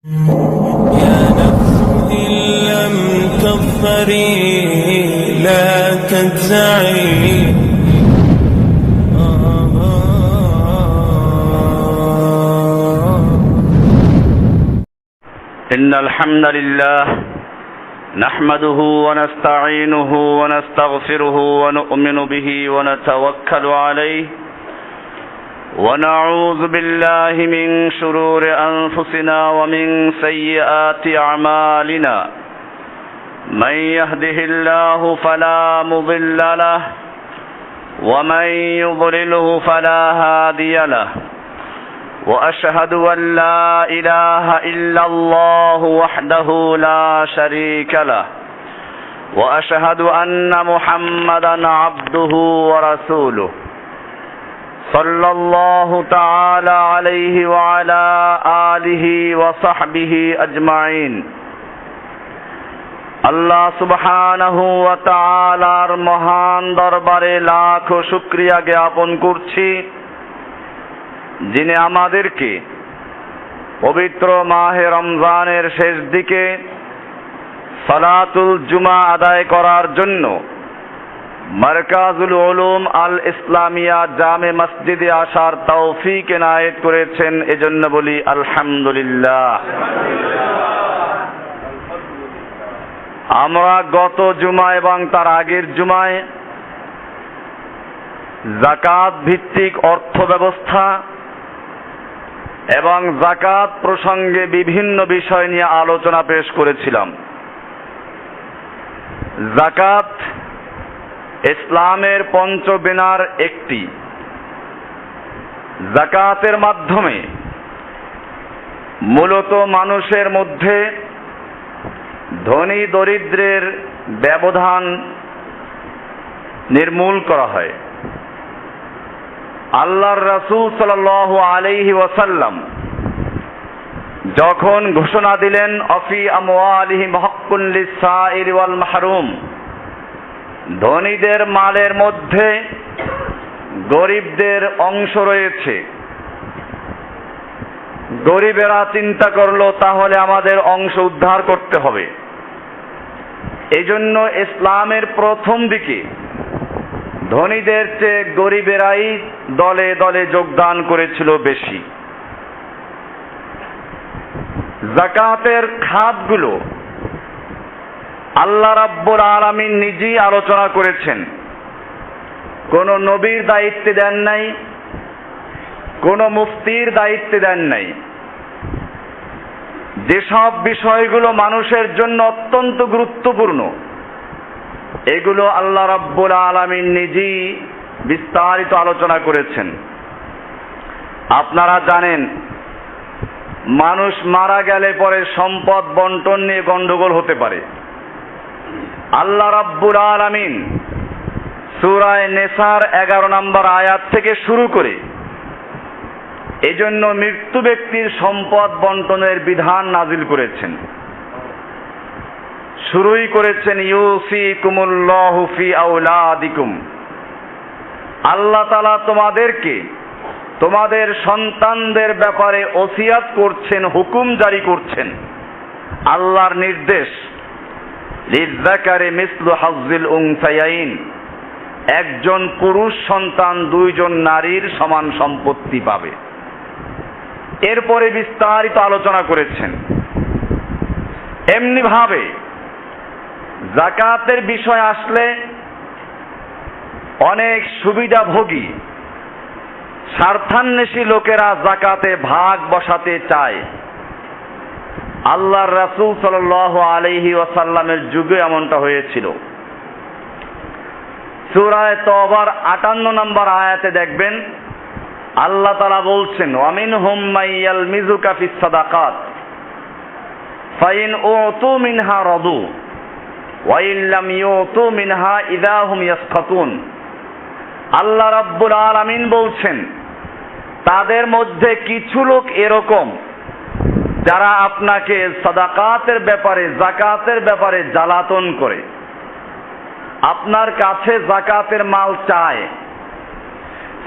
يا نفس إن لم تظفري لا تجزعي. إن الحمد لله نحمده ونستعينه ونستغفره ونؤمن به ونتوكل عليه ونعوذ بالله من شرور أنفسنا ومن سيئات أعمالنا من يهده الله فلا مضل له ومن يضلله فلا هادي له وأشهد أن لا إله إلا الله وحده لا شريك له وأشهد أن محمدا عبده ورسوله صلى الله تعالى عليه وعلى آله وصحبه أجمعين। আল্লাহ সুবহানাহু ওয়া তাআলার মহান দরবারে লাখো শুকরিয়া জ্ঞাপন করছি, যিনি আমাদেরকে পবিত্র মাহে রমজানের শেষ দিকে সালাতুল জুমা আদায় করার জন্য মারকাজুল উলুম আল ইসলামিয়া জামে মসজিদে আসার তৌফিক এনায়েত করেছেন, এজন্য বলি আলহামদুলিল্লাহ। আমরা গত জুমা এবং তার আগের জুমায় যাকাত ভিত্তিক অর্থ ব্যবস্থা এবং যাকাত প্রসঙ্গে বিভিন্ন বিষয় নিয়ে আলোচনা পেশ করেছিলাম। যাকাত ইসলামের পঞ্চবেনার একটি। যাকাতের মাধ্যমে মূলত মানুষের মধ্যে ধনী দরিদ্রের ব্যবধান নির্মূল করা হয়। আল্লাহর রাসূল সাল্লাল্লাহু আলাইহি ওয়াসাল্লাম যখন ঘোষণা দিলেন অফি আমওয়ালিহিম হাক্কুন লিস-সাইল ওয়াল মাহরুম, ধনীদের মালের মধ্যে গরিবদের অংশ রয়েছে। গরিবেরা চিন্তা করলো তাহলে আমাদের অংশ উদ্ধার করতে হবে। এই জন্য ইসলামের প্রথম দিকে ধনীদের চেয়ে গরিবেরাই দলে দলে যোগদান করেছিল বেশি। যাকাতের খাতগুলো আল্লাহ রাব্বুল আলামিন নিজেই আলোচনা করেছেন। কোন নবীর দায়িত্বে দেন নাই, কোন মুফতির দায়িত্বে দেন নাই। যেসব বিষয়গুলো মানুষের জন্য অত্যন্ত গুরুত্বপূর্ণ, এগুলো আল্লাহ রাব্বুল আলামিন নিজেই বিস্তারিত আলোচনা করেছেন। আপনারা জানেন, মানুষ মারা গেলে পরে সম্পদ বন্টন নিয়ে গন্ডগোল হতে পারে। আল্লাহ রাব্বুল আলামিন সূরা নিসার 11 নম্বর আয়াত থেকে শুরু করে এজন্য মৃত্যু ব্যক্তির সম্পদ বন্টনের বিধান নাজিল করেছেন। শুরুই করেছেন ইউসিকুমুল্লাহু ফি আওলাদিকুম। আল্লাহ তাআলা তোমাদেরকে তোমাদের সন্তানদের ব্যাপারে ওসিয়াত করছেন, হুকুম জারি করছেন। আল্লাহর নির্দেশ, লিযযাকারি মিসলু হাজ্জিল উনসায়াইন, একজন পুরুষ সন্তান দুইজন নারীর সমান সম্পত্তি পাবে। এরপরে বিস্তারিত আলোচনা করেছেন। এমনি ভাবে যাকাতের বিষয় আসলে অনেক সুবিধাভোগী স্বার্থান্বেষী লোকেরা যাকাতে ভাগ বসাতে চায়। আল্লাহর রাসূল সাল্লাল্লাহু আলাইহি ওয়াসাল্লামের যুগে এমনটা হয়েছিল। সূরা তওবার 58 নম্বর আয়াতে দেখবেন আল্লাহ তাআলা বলছেন, ওয়ামিনহুম মাইয়ালমিজুকা ফিস সাদাকাত ফাইন উতু মিনহা রাদু ওয়া ইল্লাম ইউতু মিনহা ইযা হুম ইয়াসখাতুন। আল্লাহ রাব্বুল আলামিন বলছেন, তাদের মধ্যে কিছু লোক এরকম যারা আপনাকে সাদাকাতের ব্যাপারে, যাকাতের ব্যাপারে জ্বালাতন করে, আপনার কাছে যাকাতের মাল চায়।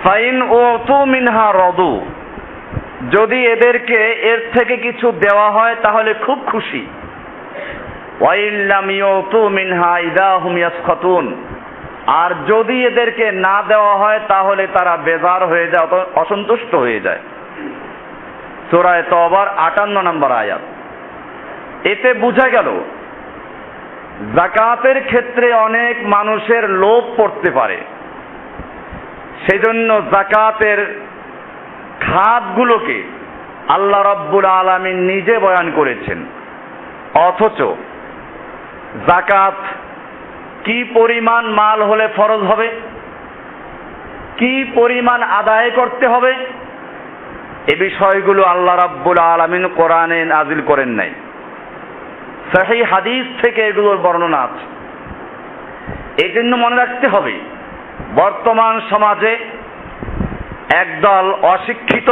ফাইন উতু মিনহা রাদু, যদি এদেরকে এর থেকে কিছু দেওয়া হয় তাহলে খুব খুশি। ওয়াইল্লাম ইউতু মিনহা ইযা হুম ইয়াসখাতুন, আর যদি এদেরকে না দেওয়া হয় তাহলে তারা বেজার হয়ে যায়, অসন্তুষ্ট হয়ে যায়। সূরা তওবার 58 নম্বর আয়াত। এতে বোঝা গেল যাকাতের ক্ষেত্রে অনেক মানুষের লোভ পড়তে পারে, সেজন্য যাকাতের খাতগুলোকে আল্লাহ রাব্বুল আলামিন নিজে বয়ান করেছেন। অথচ যাকাত কি পরিমাণ মাল হলে ফরজ হবে, কি পরিমাণ আদায় করতে হবে, এ বিষয়গুলো আল্লাহ রাব্বুল আলামিন কোরআনে নাজিল করেন নাই। সহিহ হাদিস থেকে এগুলোর বর্ণনা আছে। এই জন্য মনে রাখতে হবে, বর্তমান সমাজে একদল অশিক্ষিত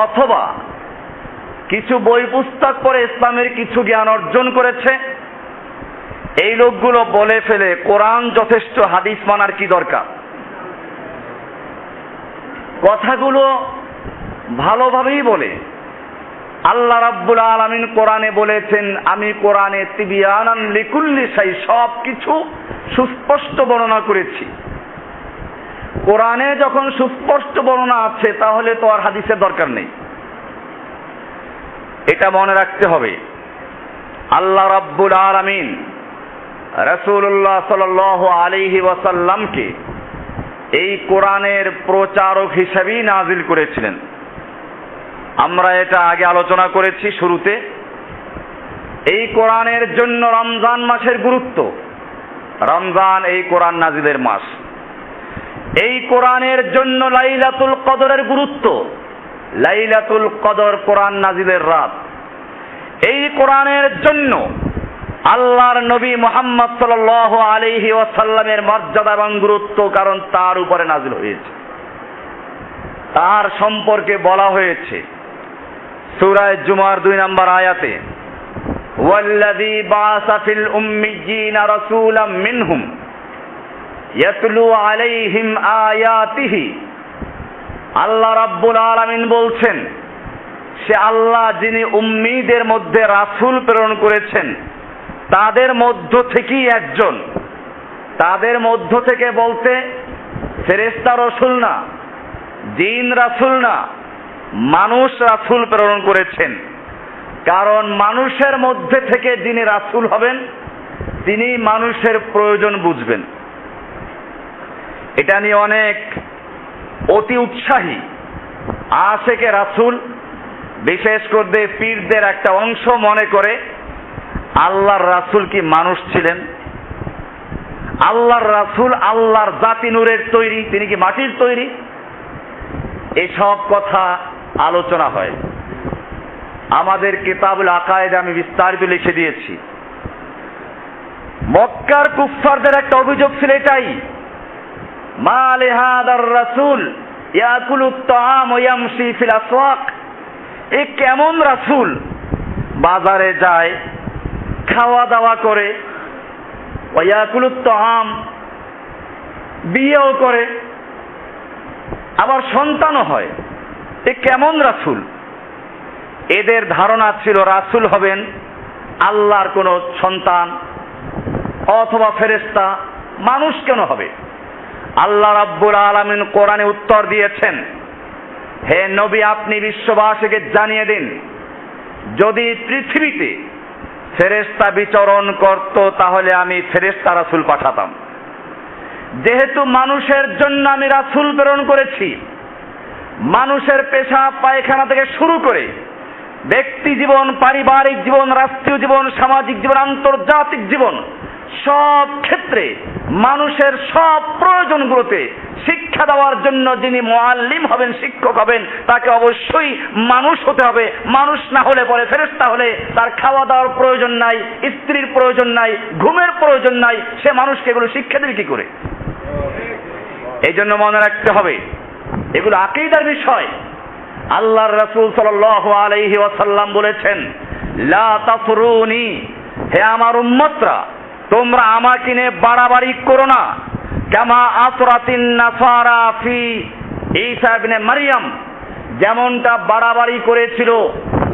অথবা কিছু বই পুস্তক পড়ে ইসলামের কিছু জ্ঞান অর্জন করেছে, এই লোকগুলো বলে ফেলে কোরআন যথেষ্ট, হাদিস মানার কি দরকার। কথাগুলো ভালোভাবেই বলে। আল্লাহ রাব্বুল আলামিন কোরআনে বলেছেন, আমি কোরআনে তিবিয়ানান লিকুল্লি শাই, সব কিছু সুস্পষ্ট বর্ণনা করেছি। কোরআনে যখন সুস্পষ্ট বর্ণনা আছে তাহলে তো আর হাদিসের দরকার নেই। এটা মনে রাখতে হবে। আল্লাহ রাব্বুল আলামিন রাসূলুল্লাহ সাল্লাল্লাহু আলাইহি ওয়াসাল্লামকে এই কোরআনের প্রচারক হিসেবেই নাজিল করেছিলেন। আমরা এটা আগে আলোচনা করেছি শুরুতে। এই কোরআনের জন্য রমজান মাসের গুরুত্ব। রমজান এই কোরআন নাজিলের মাস। এই কোরআনের জন্য লাইলাতুল কদরের গুরুত্ব। লাইলাতুল কদর কোরআন নাজিলের রাত। এই কোরআনের জন্য আল্লাহর নবী মুহাম্মদ সাল্লাল্লাহু আলাইহি ওয়াসাল্লামের মর্যাদা এবং গুরুত্ব, কারণ তার উপরে নাজিল হয়েছে, তার সম্পর্কে বলা হয়েছে সূরা জুমার 2 নম্বর আয়াতে, ওয়াল্লাযী বাআসা ফিল উম্মিয়্যিনা রাসূলাম মিনহুম ইয়াতলু আলাইহিম আয়াতিহি। আল্লাহ রাব্বুল আলামিন বলছেন, সে আল্লাহ যিনি উম্মীদের মধ্যে রাসূল প্রেরণ করেছেন, তাদের মধ্য থেকেই একজন। তাদের মধ্য থেকে বলতে ফেরেশতা রাসূল না, জিন রাসূল না, মানুষ রাসূল প্রেরণ করেছেন। কারণ মানুষের মধ্যে থেকে যিনি রাসূল হবেন তিনি মানুষের প্রয়োজন বুঝবেন। এটা নিয়ে অনেক অতি উৎসাহী আশেকে রাসূল, বিশেষ করে পীরদের একটা অংশ মনে করে আল্লাহর রাসূল কি মানুষ ছিলেন? আল্লাহর রাসূল আল্লাহর জাতি নূরের তৈরি, তিনি কি মাটির তৈরি? এসব কথা আলোচনা হয়। আমাদের কিতাবুল আকায়েদে আমি বিস্তারিত লিখে দিয়েছি। মক্কার কুফফারদের একটা অভিযোগ ছিল এটাই, মা লিহাদার রাসূল ইয়াকুলুত তাআম ওয়া ইয়ামশি ফিল আসওয়াক। এ কেমন রাসূল, বাজারে যায়, খাওয়া দাওয়া করে, ওয়া ইয়াকুলুত তাআম, বিয়েও করে, আবার সন্তানও হয়। এ কেমন রাসূল? এদের ধারণা ছিল রাসূল হবেন আল্লাহর কোন সন্তান অথবা ফেরেশতা, মানুষ কেন হবে? আল্লাহ রাব্বুল আলামিন কোরআনে উত্তর দিয়েছেন, হে নবী, আপনি বিশ্ববাসীকে জানিয়ে দিন, যদি পৃথিবীতে ফেরেশতা বিচরণ করত তাহলে আমি ফেরেশতা রাসূল পাঠাতাম। যেহেতু মানুষের জন্য আমি রাসূল প্রেরণ করেছি, মানুষের পেশাব পায়খানা থেকে শুরু করে ব্যক্তি জীবন, পারিবারিক জীবন, রাষ্ট্রীয় জীবন, সামাজিক জীবন, আন্তর্জাতিক জীবন, সব ক্ষেত্রে মানুষের সব প্রয়োজনগুলোতে শিক্ষা দেওয়ার জন্য যিনি মুআল্লিম হবেন, শিক্ষক হবেন, তাকে অবশ্যই মানুষ হতে হবে। মানুষ না হলে পরে ফেরেশতা হলে তার খাওয়া দাওয়ার প্রয়োজন নাই, স্ত্রীর প্রয়োজন নাই, ঘুমের প্রয়োজন নাই, সে মানুষকে এগুলো শিক্ষা দেবে কি করে? এই জন্য মনে রাখতে হবে এগুলো আকীদার বিষয়। আল্লাহর রাসূল সাল্লাল্লাহু আলাইহি ওয়াসাল্লাম বলেছেন, লা তাফরুনি, হে আমার উম্মতরা, তোমরা আমাকে নিয়ে বাড়াবাড়ি করো না। কামা আসরাতিন নাসারা ফি ঈসা ইবনে মারইয়াম, যেমনটা বাড়াবাড়ি করেছিল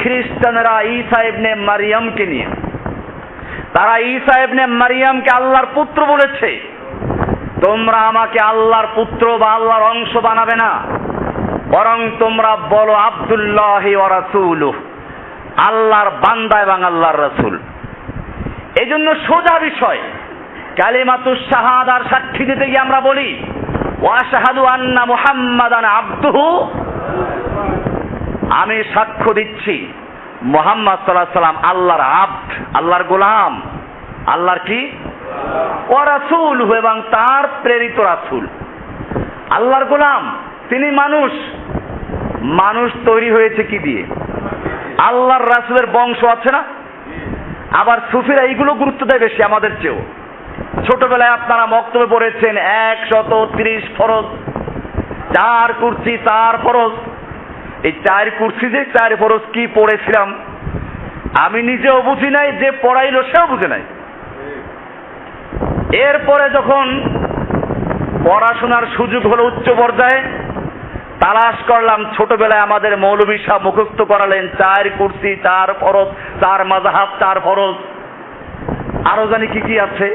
খ্রিস্টানরা ঈসা ইবনে মারিয়ামকে নিয়ে। তারা ঈসা ইবনে মারিয়ামকে আল্লাহর পুত্র বলেছে। তোমরা আমাকে আল্লাহর পুত্র বা আল্লাহর অংশ বানাবে না, বরং তোমরা বলো আব্দুল্লাহি ওয়া রাসূলুহু, আল্লাহর বান্দা এবং আল্লাহর রাসূল। এই জন্য সোজা বিষয় কালিমাতুশ শাহাদার সাক্ষী দিতে গিয়ে আমরা বলি ওয়া আশহাদু আন্না মুহাম্মাদান আবদুহু, আমি সাক্ষ্য দিচ্ছি মুহাম্মদ সাল্লাল্লাহু আলাইহি সাল্লাম আল্লাহর আব্দ, আল্লাহর গোলাম, আল্লাহর কি ওয়া রাসূলুহু, এবং তার প্রেরিত রাসূল। আল্লাহর গোলাম, তিনি মানুষ। মানুষ তৈরি হয়েছে কি দিয়ে? আল্লাহর রাসূলের বংশ আছে না? আবার সুফিরা এইগুলো গুরুত্ব দেয় বেশি আমাদের চেয়েও। ছোটবেলায় আপনারা মক্তবে পড়েছেন 130 ফরজ, 4 কুরসি 4 ফরজ। এই 4 কুরসি যে 4 ফরজ কি পড়েছিলাম আমি নিজেও বুঝি নাই, যে পড়াইলো সেও বুঝে নাই। এরপরে যখন পড়াশোনার সুযোগ হলো উচ্চ পর্যায়ে, তালাশ করলাম ছোটবেলায় আমাদের মৌলভী সাহেব মুখস্থ করালেন 4 কুরসি 4 ফরজ, 4 মাযহাব 4 ফরজ, আরো জানি কি কি আছে,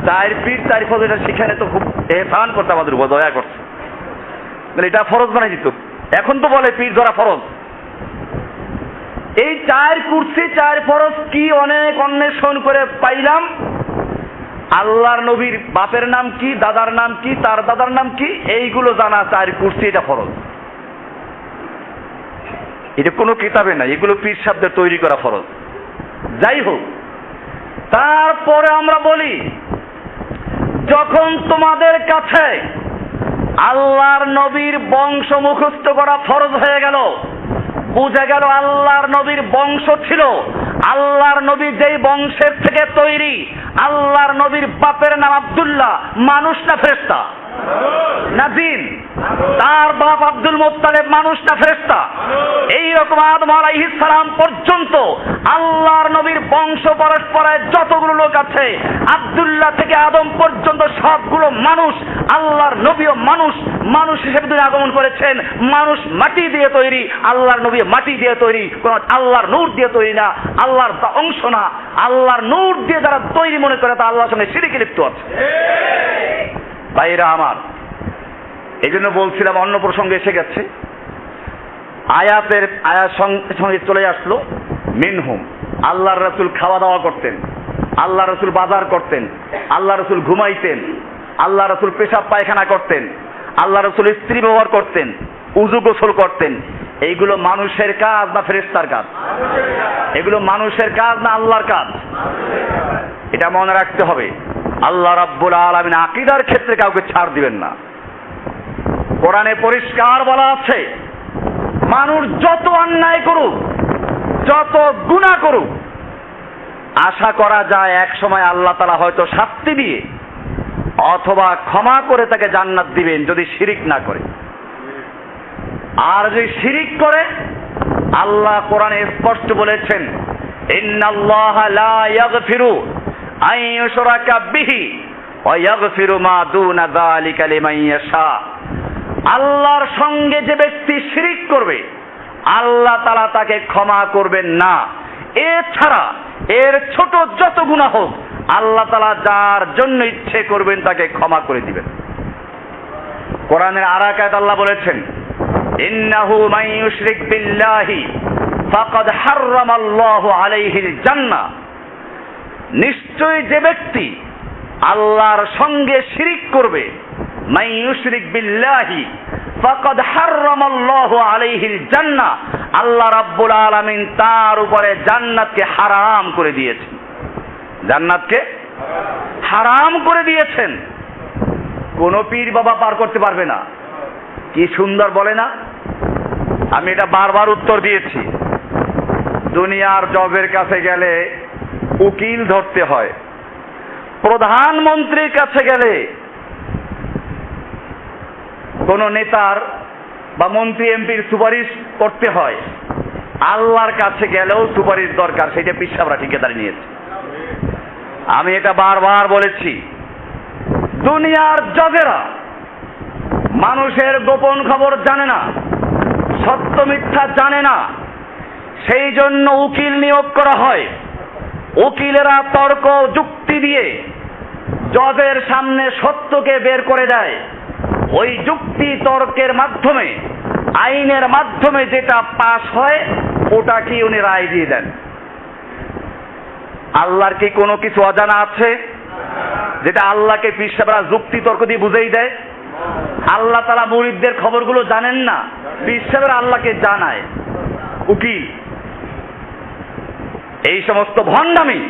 4 পীর 4 ফরজ। এটা সেখানে তো খুব এহসান করতে আমাদের উপর, দয়া করছে, এটা ফরজ বানাই দিত। এখন তো বলে পীর ধরা ফরজ। এই 4 কুরসি 4 ফরজ কি অনেক অন্বেষণ করে পাইলাম। আল্লাহর নবীর বাপের নাম কি, দাদার নাম কি, তার দাদার নাম কি, এইগুলো জানা 4 কুরসি এটা ফরজ। এটা কোনো কিতাবে নাই, এগুলো পীর সাহেবদের তৈরি করা ফরজ। যাই হোক, তারপরে আমরা বলি যখন তোমাদের কাছে আল্লাহর নবীর বংশ মুখস্থ করা ফরজ হয়ে গেল, বুঝে গেল আল্লাহর নবীর বংশ ছিল, আল্লাহর নবী যেই বংশের থেকে তৈরি, আল্লাহর নবীর বাপের নাম আব্দুল্লাহ, মানুষ না ফেরেশতা না জিন? তার বাপ আব্দুল মুত্তালিব মানুষ না ফেরেশতা? এইরকম আদম আলাইহিস সালাম পর্যন্ত আল্লাহর নবীর বংশ পরস্পরায় যতগুলো লোক আছে, আব্দুল্লাহ থেকে আদম পর্যন্ত সবগুলো মানুষ। আল্লাহর নবীও মানুষ, মানুষ হিসেবে তিনি আগমন করেছেন। মানুষ মাটি দিয়ে তৈরি, আল্লাহর নবী মাটি দিয়ে তৈরি, কোন আল্লাহর নূর দিয়ে তৈরি না, আল্লাহর অংশ না। আল্লাহর নূর দিয়ে যারা তৈরি মনে করে তা আল্লাহর সঙ্গে শিরকে লিপ্ত আছে। ভাইরা আমার, এই জন্য বলছিলাম অন্য প্রসঙ্গে এসে গেছে, আয়াত সঙ্গে চলে আসলো মিনহুম। আল্লাহর রাসূল খাওয়া দাওয়া করতেন, আল্লাহ রাসূল বাজার করতেন, আল্লাহ রাসূল ঘুমাইতেন, আল্লাহ রাসূল পেশাব পায়খানা করতেন, আল্লাহ রাসূল স্ত্রী ব্যবহার করতেন, উযু গোসল করতেন। এইগুলো মানুষের কাজ না ফেরেশতার কাজ? এগুলো মানুষের কাজ না আল্লাহর কাজ? এটা মনে রাখতে হবে। আল্লাহ রাব্বুল আলামিন আকীদার ক্ষেত্রে কাউকে ছাড় দিবেন না। কোরআনে পরিষ্কার বলা আছে, মানুষ যত অন্যায় করুক, যত গুনাহ করুক, আশা করা যায় এক সময় আল্লাহ তাআলা হয়তো শাস্তি দিয়ে অথবা ক্ষমা করে তাকে জান্নাত দিবেন, যদি শিরিক না করে। আর যদি শিরিক করে, আল্লাহ কোরআনে স্পষ্ট বলেছেন, ইন্নাল্লাহা লা ইয়াগফিরু আন ইউশরাকা বিহি ওয়া ইয়াগফিরু মা দুনা যালিকা লিমান ইয়াশা। আল্লাহর সঙ্গে যে ব্যক্তি শিরিক করবে, আল্লাহ তাআলা তাকে ক্ষমা করবেন না। এছাড়া এর ছোট যত গুনাহ হোক, আল্লাহ তাআলা যার জন্য ইচ্ছে করবেন তাকে ক্ষমা করে দিবেন। কোরআনের আরেক আয়াতে আল্লাহ বলেছেন, ইন্নাহু মান ইউশরিক বিল্লাহি ফাকাদ হাররামাল্লাহু আলাইহিল জান্নাহ। নিশ্চয়ই যে ব্যক্তি আল্লাহর সঙ্গে শিরিক করবে, মান ইউশরিক বিল্লাহি ফাকাদ হাররামাল্লাহু আলাইহিল জান্নাহ, আল্লাহ রাব্বুল আলামিন তার উপরে জান্নাতকে হারাম করে দিয়েছেন। জান্নাতকে হারাম করে দিয়েছেন। কোন পীর বাবা পার করতে পারবে না। কি সুন্দর বলে না? আমি এটা বারবার উত্তর দিয়েছি। দুনিয়ার জজের কাছে গেলে উকিল ধরতে হয়, প্রধানমন্ত্রীর কাছে গেলে, কোন নেতার বা মন্ত্রী এমপির সুপারিশ করতে হয়, আল্লাহর কাছে গেলেও সুপারিশ দরকার। সেটা পীর সাহেবরা ঠিকাদারি নিয়েছে। আমি এটা বারবার বলেছি, দুনিয়ার জজেরা মানুষের গোপন খবর জানে না, সত্য মিথ্যা জানে না, সেই জন্য উকিল নিয়োগ করা হয়। উকিলেরা তর্ক যুক্তি দিয়ে জজের সামনে সত্যকে বের করে দেয়। ওই যুক্তি তর্কের মাধ্যমে, আইনের মাধ্যমে যেটা পাস হয় ওটাকে উনি রায় দিয়ে দেন। আল্লাহর কি কোনো কিছু অজানা আছে যেটা আল্লাহকে পীর সাহেবরা যুক্তি তর্ক দিয়ে বুঝেই দেয়? আল্লাহ তাআলা মুরিদদের খবরগুলো জানেন না, পীর সাহেবরা আল্লাহকে জানায়। উকিল এই সমস্ত ভণ্ডামি।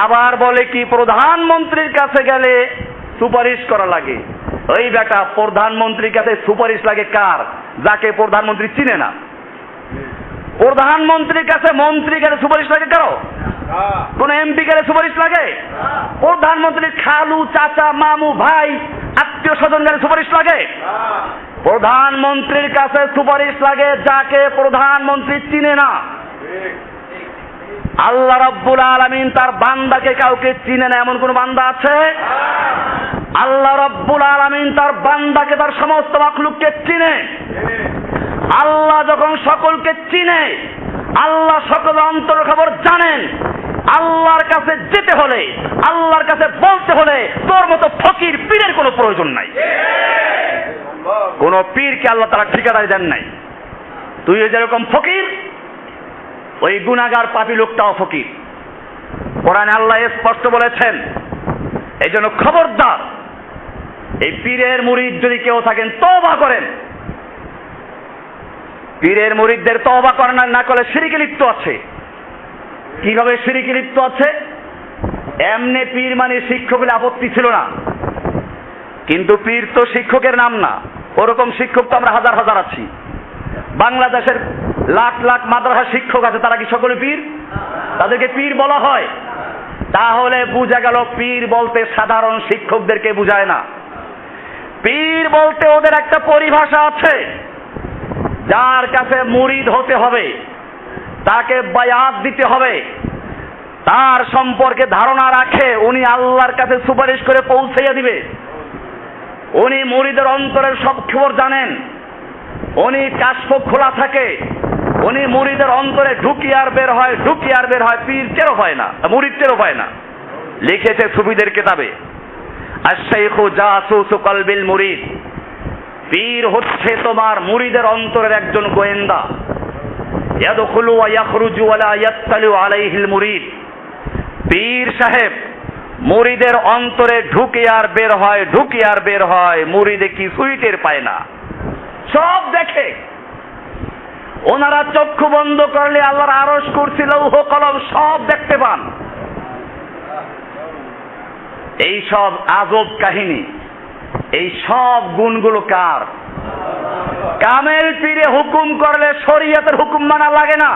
আবার বলে কি প্রধানমন্ত্রীর কাছে গেলে সুপারিশ করা লাগে। ওই বেটা, প্রধানমন্ত্রীর কাছে সুপারিশ লাগে কার? যাকে প্রধানমন্ত্রী চিনে না। প্রধানমন্ত্রীর কাছে মন্ত্রী গেলে সুপারিশ লাগে কারো? কোন এমপি গেলে সুপারিশ লাগে? প্রধানমন্ত্রীর খালু, চাচা, মামু, ভাই, আত্মীয় স্বজন গেলে সুপারিশ লাগে? প্রধানমন্ত্রীর কাছে সুপারিশ লাগে যাকে প্রধানমন্ত্রী চিনে না। আল্লাহ রাব্বুল আলামিন তার বান্দাকে কাউকে চিনে না এমন কোন বান্দা আছে? আল্লাহ রাব্বুল আলামিন তার বান্দাকে, তার সমস্ত মাখলুককে চিনে। আল্লাহ যখন সকলকে চিনে, আল্লাহ সকলের অন্তর খবর জানেন। আল্লাহর কাছে যেতে হলে, আল্লাহর কাছে বলতে হলে তোর মতো ফকির পীরের কোনো প্রয়োজন নাই। কোন পীরকে আল্লাহ তাআলা ঠিকাদারি দেন নাই। তুই যেরকম ফকির, ওই গুনাহগার পাপী লোকটাও ফকির। কোরআনে আল্লাহ স্পষ্ট বলেছেন, এই জন্য খবরদার, এই পীরের মুরিদ যদি কেউ থাকেন তওবা করেন। পীরের মুরিদদের তওবা করেন না করলে শিরকে লিপ্ত আছে। কিভাবে শিরকে লিপ্ত আছে? এমনি পীর মানে শিক্ষক বলে আপত্তি ছিল না, কিন্তু পীর তো শিক্ষকের নাম না। ওরকম শিক্ষক তো আমরা হাজার হাজার আছি। বাংলাদেশের লাখ লাখ মাদ্রাসা শিক্ষক আছে, তারা কি সকলে পীর? তাদেরকে পীর বলা হয়? তাহলে বোঝা গেল পীর বলতে সাধারণ শিক্ষকদেরকে বুঝায় না। পীর বলতে ওদের একটা পরিভাষা আছে। যার কাছে মুরিদ হতে হবে, তাকে বায়াত দিতে হবে, তার সম্পর্কে ধারণা রাখে, উনি আল্লাহর কাছে সুপারিশ করে পৌঁছাইয়া দিবে। উনি মুরিদের অন্তরের সব খবর জানেন। উনি কাশফ খোলা থাকে। উনি মুরিদের অন্তরে ঢুকি আর বের হয়, ঢুকি আর বের হয়। পীর টেরও পায় না, মুরিদ টেরও পায় না। লিখেছে সুফিদের কিতাবে, আশ-শাইখু জাসুসু কলবিল মুরিদ। পীর হচ্ছে তোমার মুরিদের অন্তরের একজন গোয়েন্দা। ইয়াদখুলু ওয়া ইয়াখরুজু ওয়া লা ইয়াত্তালিউ আলাইহিল মুরিদ। পীর সাহেব মুরিদের অন্তরে ঢুকে আর বের হয়, ঢুকে আর বের হয়। মুরিদে কিছুই টের পায় না, সব দেখে। ওনারা চক্ষু বন্ধ করলে আল্লাহর আরশ, কুরসি, লৌহ কলম সব দেখতে পান। এই সব আজব কাহিনী, এই সব গুণগুলো কার? কামেল পীরে হুকুম করলে শরীয়তের হুকুম মানা লাগে না।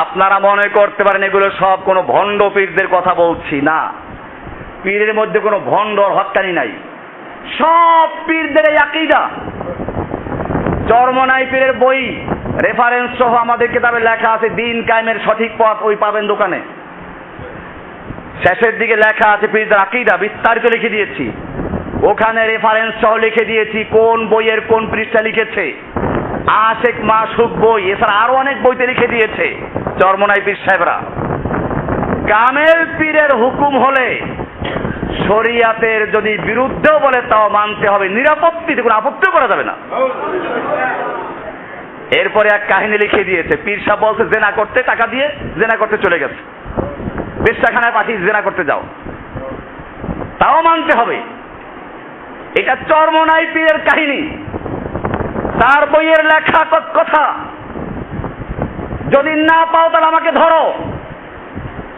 আপনারা মনে করতে পারেন এগুলো সব কোনো ভণ্ড পীরদের কথা বলছি না। পীরের মধ্যে কোনো ভণ্ড হক্কানি নাই। সব পীরদের এই আকীদা। চরমনাই পীরের বই রেফারেন্স সহ আমাদের কিতাবে লেখা আছে, দিন কায়েমের সঠিক পথ, ওই পাবেন দোকানে। শেষের দিকে লেখা আছে পীরদের আকীদা, বিস্তারিত লিখে দিয়েছি। ওখানে রেফারেন্স সহ লিখে দিয়েছি কোন বইয়ের কোন পৃষ্ঠা লিখেছে। আশেক মাসুক বই, এছাড়া আরো অনেক বইতে লিখে দিয়েছে চরমনাই পীর সাহেবরা। কামেল পীরের হুকুম হলে শরিয়াতের যদি বিরুদ্ধেও বলে তাও মানতে হবে, নিরাপত্তিতে কোনো আপত্তিও করা যাবে না। এরপরে এক কাহিনী লিখে দিয়েছে, পীর সাহেব বলছে জেনা করতে, টাকা দিয়ে জেনা করতে চলে গেছে, বেশ্যাখানায় পাঠিয়ে জেনা করতে যাও, তাও মানতে হবে। এটা চরমনাই পীরের কাহিনী, তার বইয়ের লেখা কথা। যদি না পাও তাহলে আমাকে ধরো।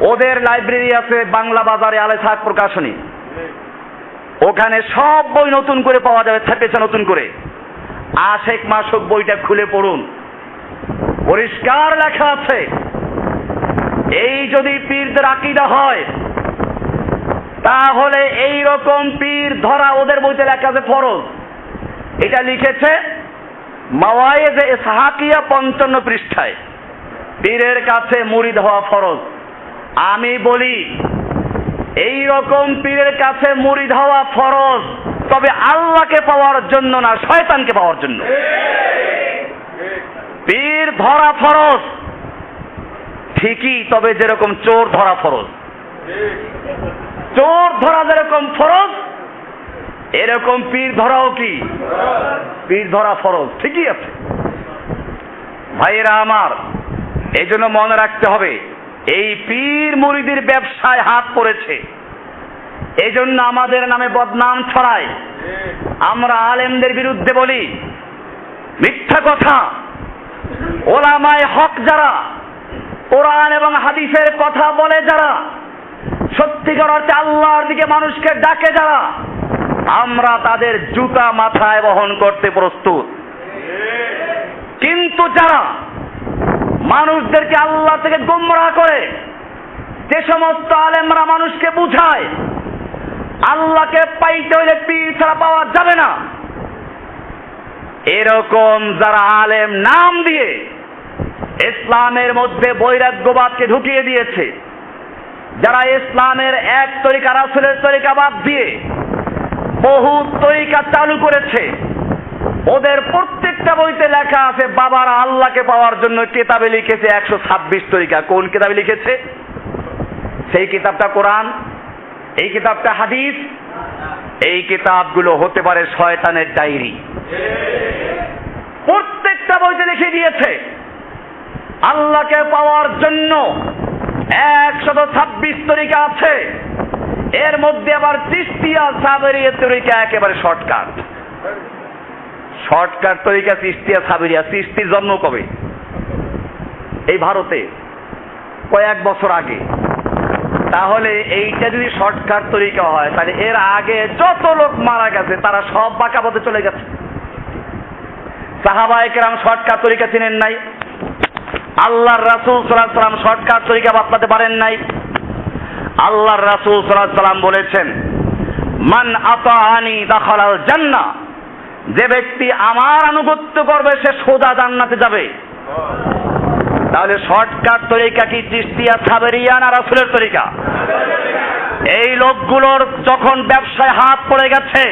ওদের লাইব্রেরি আছে বাংলা বাজারে, আলে সাহেব প্রকাশনী, ওখানে সব বই নতুন করে পাওয়া যাবে, ছাপেছে নতুন করে। আশেক মাসুক বইটা খুলে পড়ুন, পরিষ্কার লেখা আছে। এই যদি পীরদের আকীদা হয় তাহলে এই রকম পীর ধরা ওদের বইতে লেখা আছে ফরজ। এটা লিখেছে মাওয়ায়েজে ইসহাকিয়া 55 পৃষ্ঠায়, পীরের কাছে মুরিদ হওয়া ফরজ। আমি বলি এই রকম পীরের কাছে মুরিদ হওয়া ফরজ, তবে আল্লাহকে পাওয়ার জন্য না, শয়তানকে পাওয়ার জন্য। পীর ধরা ফরজ ঠিকই, তবে যেরকম চোর ধরা ফরজ, চোর ধরা যেরকম ফরজ, এরকম পীর ধরাও কি পীর ধরা ফরজ, ঠিকই আছে। ভাইয়েরা আমার, এই জন্য মনে রাখতে হবে, এই পীর মুরিদির ব্যবসায় হাত পড়েছে, এই জন্য আমাদের নামে বদনাম ছড়ায়। আমরা আলেমদের বিরুদ্ধে বলি মিথ্যা কথা। ওলামায়ে হক যারা, কোরআন এবং হাদিসের কথা বলে যারা, সত্যিকার অর্থে আল্লাহর দিকে মানুষকে ডাকে যারা, আমরা তাদের জুতা মাথায় বহন করতে প্রস্তুত। কিন্তু যারা মানুষদেরকে আল্লাহ থেকে গোমরাহ করে, যে সমস্ত আলেমরা মানুষকে বুঝায় আল্লাহকে পাইতে হইলে পীর ছাড়া পাওয়া যাবে না, এরকম যারা আলেম নাম দিয়ে ইসলামের মধ্যে বৈরাগ্যবাদকে ঢুকিয়ে দিয়েছে, যারা ইসলামের এক তরিকা রাসূলের তরিকা বাদ দিয়ে বহু তরিকা চালু করেছে, ওদের প্রত্যেকটা বইতে লেখা আছে বাবারা আল্লাহকে পাওয়ার জন্য কিতাবে লিখেছে 126 তরিকা। কোন কিতাবে লিখেছে? সেই কিতাবটা কোরআন, এই কিতাবটা হাদিস, এই কিতাবগুলো হতে পারে শয়তানের ডায়েরি। প্রত্যেকটা বইতে লিখে দিয়েছে আল্লাহকে পাওয়ার জন্য 126 তরিকা আছে। এর মধ্যে আবার চিশতিয়া সাবেরিয়া তরিকা একেবারে শর্টকাট। শর্টকাট তরিকা চিশতিয়া সাবেরিয়া। চিশতির জন্ম কবে? এই ভারতে কয়েক বছর আগে। তাহলে এইটা যদি শর্টকাট তরিকা হয়, তাহলে এর আগে যত লোক মারা গেছে তারা সব বাঁকা পথে চলে গেছে। সাহাবায়ে কেরাম শর্টকাট তরিকা চিনেন নাই, আল্লাহর রাসূল সাল্লাল্লাহু আলাইহি ওয়াসাল্লাম শর্টকাট তরিকা বাতলাতে পারেন নাই। আল্লাহর রাসূল সাল্লাল্লাহু আলাইহি ওয়াসাল্লাম বলেছেন, মান আতাআনি দাখালাল জান্নাহ, যে ব্যক্তি আমার আনুগত্য করবে সে সোজা জান্নাতে যাবে। তাহলে শর্টকাট তরিকা কি চিশতিয়া সাবেরিয়া না রাসূলের তরিকা? এই লোকগুলোর যখন ব্যবসায় হাত পড়ে গেছে,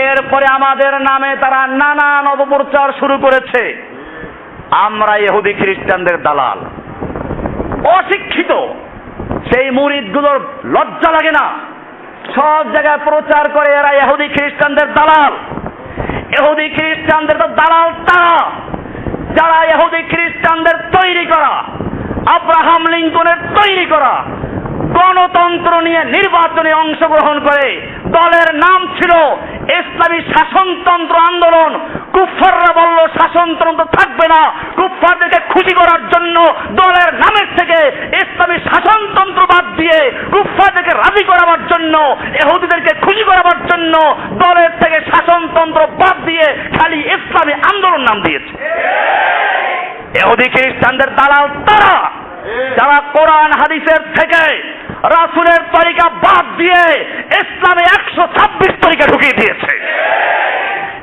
এরপরে আমাদের নামে তারা নানা নবপ্রচার শুরু করেছে। আমরা ইহুদি খ্রিস্টানদের দালাল। অশিক্ষিত সেই মুরিদগুলোর লজ্জা লাগে না? সব জায়গায় প্রচার করে এরা ইহুদি খ্রিস্টানদের দালাল। ইহুদি খ্রিস্টানদের তো দালাল তারা যারা ইহুদি খ্রিস্টানদের তৈরি করা, আব্রাহাম লিঙ্কনের তৈরি করা গণতন্ত্র নিয়ে নির্বাচনে অংশগ্রহণ করে। দলের নাম ছিল ইসলামী শাসনতন্ত্র আন্দোলন। কুফফাররা বলল শাসনতন্ত্র থাকবে না, কুফফারদেরকে খুশি করার জন্য দলের নামের থেকে ইসলামী শাসনতন্ত্র বাদ দিয়ে কুফফারদেরকে রাজি করাবার জন্য, ইহুদিদেরকে খুশি করাবার জন্য দলের থেকে শাসনতন্ত্র বাদ দিয়ে খালি ইসলামী আন্দোলন নাম দিয়েছে। ইহুদি খ্রিস্টানদের দালাল তারা যারা কোরআন হাদিসের থেকে রাসূলের তরিকা বাদ দিয়ে ইসলামে 126 তরিকা ঢুকিয়ে দিয়েছে।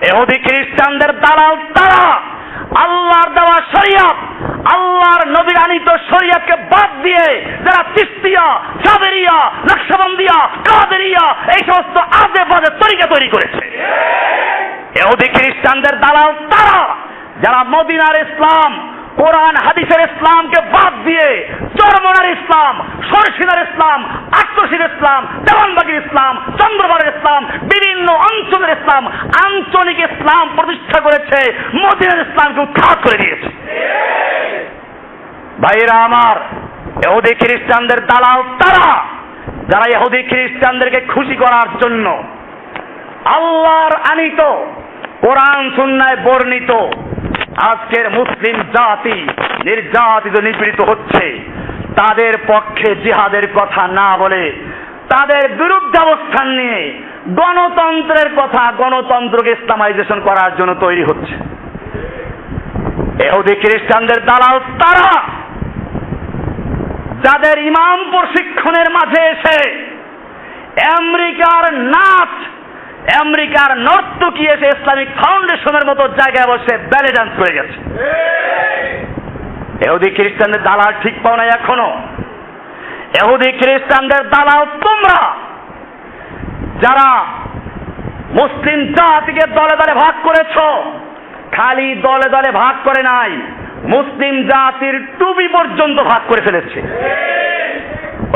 ইহুদি খ্রিস্টানদের দালাল তারা আল্লাহর দেওয়া শরিয়ত, আল্লাহর নবীর আনিত শরিয়তকে বাদ দিয়ে যারা চিশতিয়া, সাবেরিয়া, নকশবন্দিয়া, কাদেরিয়া এই সমস্ত আজে বাজে তরিকা তৈরি করেছে। ইহুদি খ্রিস্টানদের দালাল তারা যারা মদিনার ইসলাম, কোরআন হাদিসের ইসলামকে বাদ দিয়ে চরমনার ইসলাম, সরসিনার ইসলাম, আট্টশির ইসলাম, দেওয়ানবাগির ইসলাম, চন্দ্রবাড়ির ইসলাম, বিভিন্ন অঞ্চলের ইসলাম, আঞ্চলিক ইসলাম প্রতিষ্ঠা করেছে, মদিনার ইসলামকে উৎখাত করে দিয়েছে। ভাইরা আমার, ইহুদি খ্রিস্টানদের দালাল তারা যারা ইহুদি খ্রিস্টানদেরকে খুশি করার জন্য আল্লাহর আনিত কোরআন সুন্নায় বর্ণিত আজকের মুসলিম জাতি নির্যাতিত নিপীড়িত হচ্ছে, তাদের পক্ষে জিহাদের কথা না বলে তাদের বিরুদ্ধে অবস্থান নিয়ে গণতন্ত্রের কথা, গণতন্ত্রকে ইসলামাইজেশন করার জন্য তৈরি হচ্ছে। ইহুদি খ্রিস্টানদের দালাল তারা যাদের ইমাম প্রশিক্ষণের মাঝে এসে আমেরিকার নাচ, আমেরিকার নর্তকী এসে ইসলামিক ফাউন্ডেশনের মতো জায়গায় বসে ব্যালে ডান্স করে গেছে। ইহুদি খ্রিস্টানদের দালাল ঠিক পাও না এখনো? ইহুদি খ্রিস্টানদের দালাল তোমরা যারা মুসলিম জাতিকে দলে দলে ভাগ করেছ, খালি দলে দলে ভাগ করে নাই, মুসলিম জাতির টুপি পর্যন্ত ভাগ করে ফেলেছে।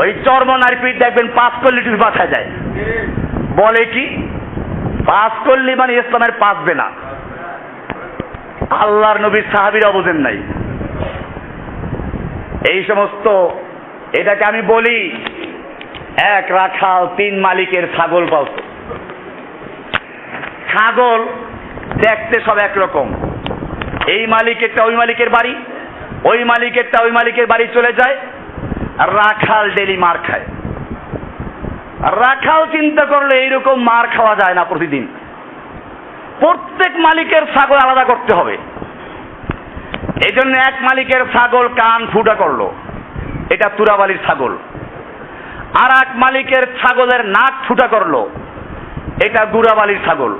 ওই চর্মনার পিঠ দেখবেন 5 কল্লি টুপি পাঠায় যায়, বলে কি 5 কল্লি মানে ইসলামের পাঁচবে না। আল্লাহর নবীর সাহাবীরা বোঝেন নাই এই সমস্ত। এটাকে আমি বলি এক রাখাল 3 মালিকের ছাগল পালতো। ছাগল দেখতে সব একরকম, এই মালিকেরটা ওই মালিকের বাড়ি, ওই মালিকেরটা ওই মালিকের বাড়ি চলে যায়, আর রাখাল ডেলি মার খায়। রাখাল চিন্তা করলে এইরকম মার খাওয়া যায় না প্রতিদিন, প্রত্যেক মালিকের ছাগল আলাদা করতে হবে। এই জন্য এক মালিকের ছাগল কান ফুটা করলো, এটা তুরাবালির ছাগল। আর এক মালিকের ছাগলের নাক ফুটা করলো, এটা গুড়াবালির ছাগল।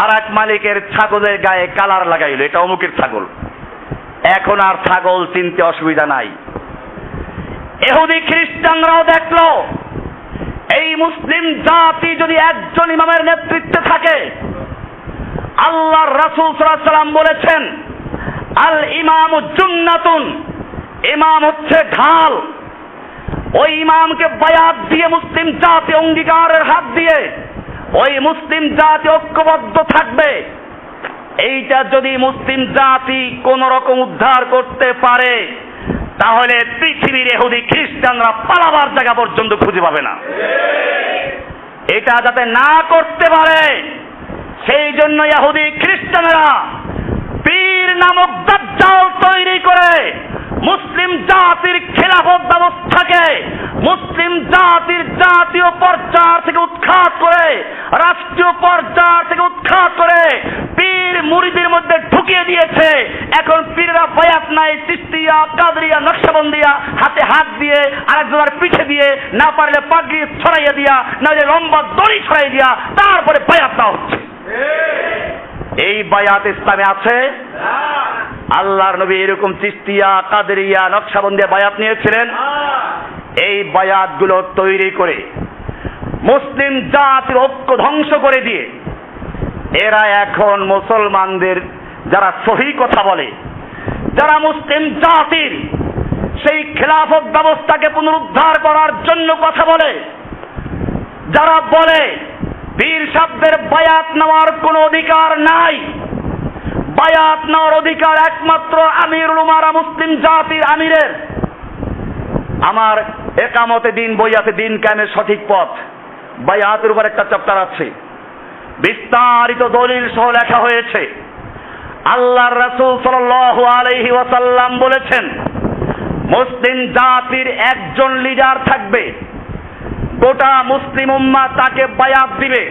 আর এক মালিকের ছাগলের গায়ে কালার লাগাইলো, এটা অমুকের ছাগল। এখন আর ছাগল চিনতে অসুবিধা নাই। ইহুদি খ্রিস্টানরাও দেখলো এই মুসলিম জাতি যদি একজন ইমামের নেতৃত্বে থাকে, আল্লাহর রাসূল সাল্লাল্লাহু আলাইহি ওয়াসাল্লাম বলেছেন আল ইমামু জুন্নাতুন, ইমাম হচ্ছে ঢাল। ওই ইমামকে বায়াত দিয়ে মুসলিম জাতি অঙ্গীকারের হাত দিয়ে ওই মুসলিম জাতি ঐক্যবদ্ধ থাকবে। এইটা যদি মুসলিম জাতি কোন রকম উদ্ধার করতে পারে, তাহলে পৃথিবীর ইহুদি খ্রিস্টানরা পালাবার জায়গা পর্যন্ত খুঁজে পাবে না। এটা যাতে না করতে পারে, সেই জন্য ইহুদি খ্রিস্টানরা পীর নামক দাজ্জাল তৈরি করে মুসলিম জাতির খেলাফত ব্যবস্থাকে মুসলিম জাতির জাতীয় পর্যায় থেকে উৎখাত করে, রাষ্ট্রীয় পর্যায় থেকে উৎখাত করে পীর মুরিদের মধ্যে ঢুকিয়ে দিয়েছে। এখন পীররা বায়াত নাই, চিশতিয়া, কাদরিয়া, নকশবন্দিয়া হাতে হাত দিয়ে আরেকজনের পিঠে দিয়ে, না পারলে পাগড়ি ছড়াইয়া দিয়া, না হলে লম্বা দড়ি ছড়াই দিয়া তারপরে বায়াত দেওয়া হচ্ছে। এই বায়াত ইসলামে আছে? আল্লাহর নবী এরকম চিশতিয়া, কাদরিয়া, নকশবন্দিয়া বায়াত নিয়েছিলেন। এই বায়াতগুলো তৈরি করে মুসলিম জাতির ঐক্য ধ্বংস করে দিয়ে এরা এখন মুসলমানদের যারা সহি কথা বলে, যারা মুসলিম জাতির সেই খেলাফত ব্যবস্থাকে পুনরুদ্ধার করার জন্য কথা বলে, যারা বলে পীর সাহেবদের বায়াত নেওয়ার কোনো অধিকার নাই, বায়াত নেওয়ার অধিকার একমাত্র আমিরুল উমারা মুসলিম জাতির আমিরের। আমার একামতে দিন বই আছে, দিন কায়েমের সঠিক পথ, বায়াতের উপর একটা চ্যাপ্টার আছে, বিস্তারিত দলিল সহ লেখা হয়েছে। আল্লাহর রাসূল সাল্লাল্লাহু আলাইহি ওয়াসাল্লাম বলেছেন মুসলিম জাতির একজন লিডার থাকবে, গোটা মুসলিম উম্মাহ তাকে বায়াত দিবে।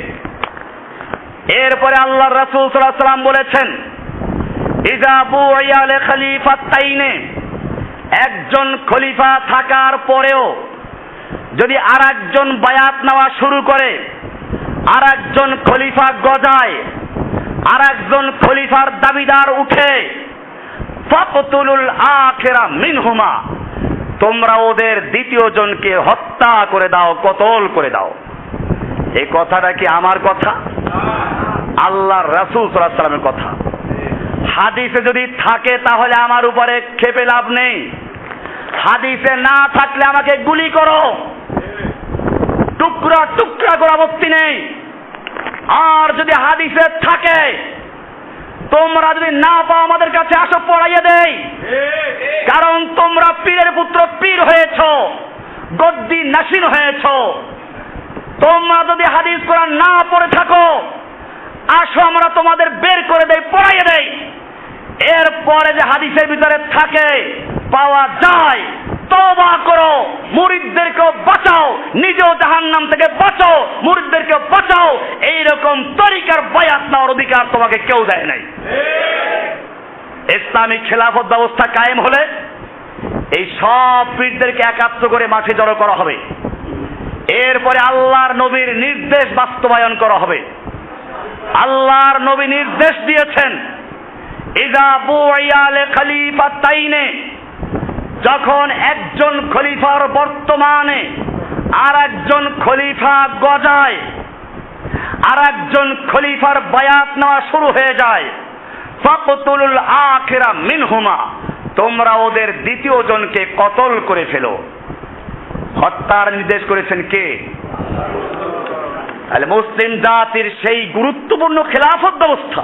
এরপরে আল্লাহর রাসূল সাল্লাল্লাহু আলাইহি ওয়াসাল্লাম বলেছেন ইজা বুইয়া লি খলিফাতাইনে, একজন খলিফা থাকার পরেও যদি আরেকজন বায়াত নেওয়া শুরু করে, আরেকজন খলিফা গজায়, আরেকজন খলিফার দাবিদার উঠে, ফাকতুলুল আখিরা মিনহুমা, তোমরা ওদের দ্বিতীয় জনকে হত্যা করে দাও, কতল করে দাও। এই কথাটা কি আমার কথা? আল্লাহর রাসূল সাল্লাল্লাহু আলাইহি ওয়াসাল্লামের কথা। হাদিসে যদি থাকে তাহলে আমার উপরে ক্ষেপে লাভ নেই, হাদিসে না থাকলে আমাকে গুলি করো, টুকরা টুকরা করে আপত্তি নেই। আর যদি হাদিসে থাকে, তোমরা যদি না পাও আমাদের কাছে আসো, পড়াইয়া দেই। কারণ তোমরা পীরের পুত্র পীর হয়েছ, গদ্দি নাসিন হয়েছ। তোমরা যদি হাদিস কোরআন না পড়ে থাকো, আসো আমরা তোমাদের বের করে দেই, পড়াইয়া দেই। এরপরে যে হাদিসের ভিতরে থাকে পাওয়া যায়, তওবা করো, মুরিদদেরকেও বাঁচাও, নিজেও জাহান্নাম থেকে বাঁচাও, মুরিদদেরকেও বাঁচাও। এইরকম তরিকার বায়াত নেওয়ার অধিকার তোমাকে কেউ দেয় নাই। ইসলামিক খেলাফত ব্যবস্থা কায়েম হলে এই সব পীরদেরকে একাত্র করে মাঠে জড়ো করা হবে। এরপরে আল্লাহর নবীর নির্দেশ বাস্তবায়ন করা হবে। আল্লাহর নবী নির্দেশ দিয়েছেন ইজা বুইয়া লি খলিফাতাইনে, যখন একজন খলিফার বর্তমানে আর একজন খলিফা গজায়, আর একজন খলিফার বায়াত নেওয়া শুরু হয়ে যায়, ফাকতুলুল আখিরা মিনহুমা, তোমরা ওদের দ্বিতীয় জনকে কতল করে ফেলো। হত্যার নির্দেশ করেছেন কে? তাহলে মুসলিম জাতির সেই গুরুত্বপূর্ণ খেলাফত ব্যবস্থা,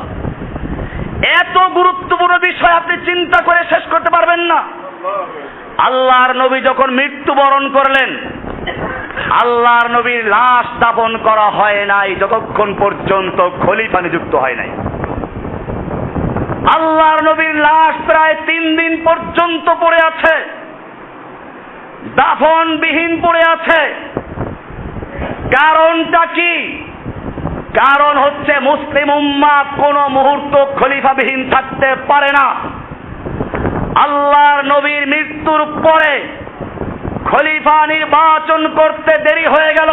এত গুরুত্বপূর্ণ বিষয় আপনি চিন্তা করে শেষ করতে পারবেন না। আল্লাহর নবী যখন মৃত্যুবরণ করলেন, আল্লাহর নবীর লাশ দাফন করা হয় নাই যতক্ষণ পর্যন্ত খলিফা নিযুক্ত হয় নাই। আল্লাহর নবীর লাশ প্রায় 3 দিন পর্যন্ত পড়ে আছে, দাফনবিহীন পড়ে আছে। কারণটা কি? কারণ হচ্ছে মুসলিম উম্মাহ কোন মুহূর্ত খলিফাবিহীন থাকতে পারে না। আল্লাহর নবীর মৃত্যুর পরে খলিফা নির্বাচন করতে দেরি হয়ে গেল,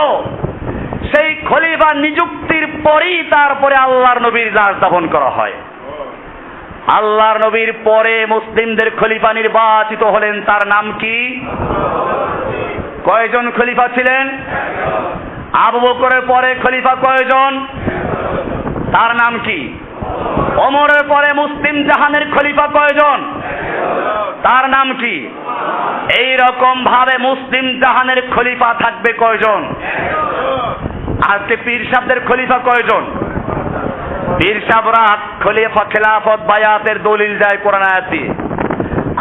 সেই খলিফা নিযুক্তির পরেই তারপরে আল্লাহর নবীর লাশ দাফন করা হয়। আল্লাহর নবীর পরে মুসলিমদের খলিফা নির্বাচিত হলেন, তার নাম কি? কয়জন খলিফা ছিলেন? আবু বকরের পরে খলিফা কয়জন? তার নাম কি? ওমরের পরে মুসলিম জাহানের খলিফা কয়জন? তার নাম কি? এই রকম ভাবে মুসলিম জাহানের খলিফা থাকবে কয়জন? আজকে পীর সাহেবদের খলিফা কয়জন? পীর সাহেবরা খলিফা খেলাফত বায়াতের দলিল দেয় কোরআন আয়াত দিয়ে।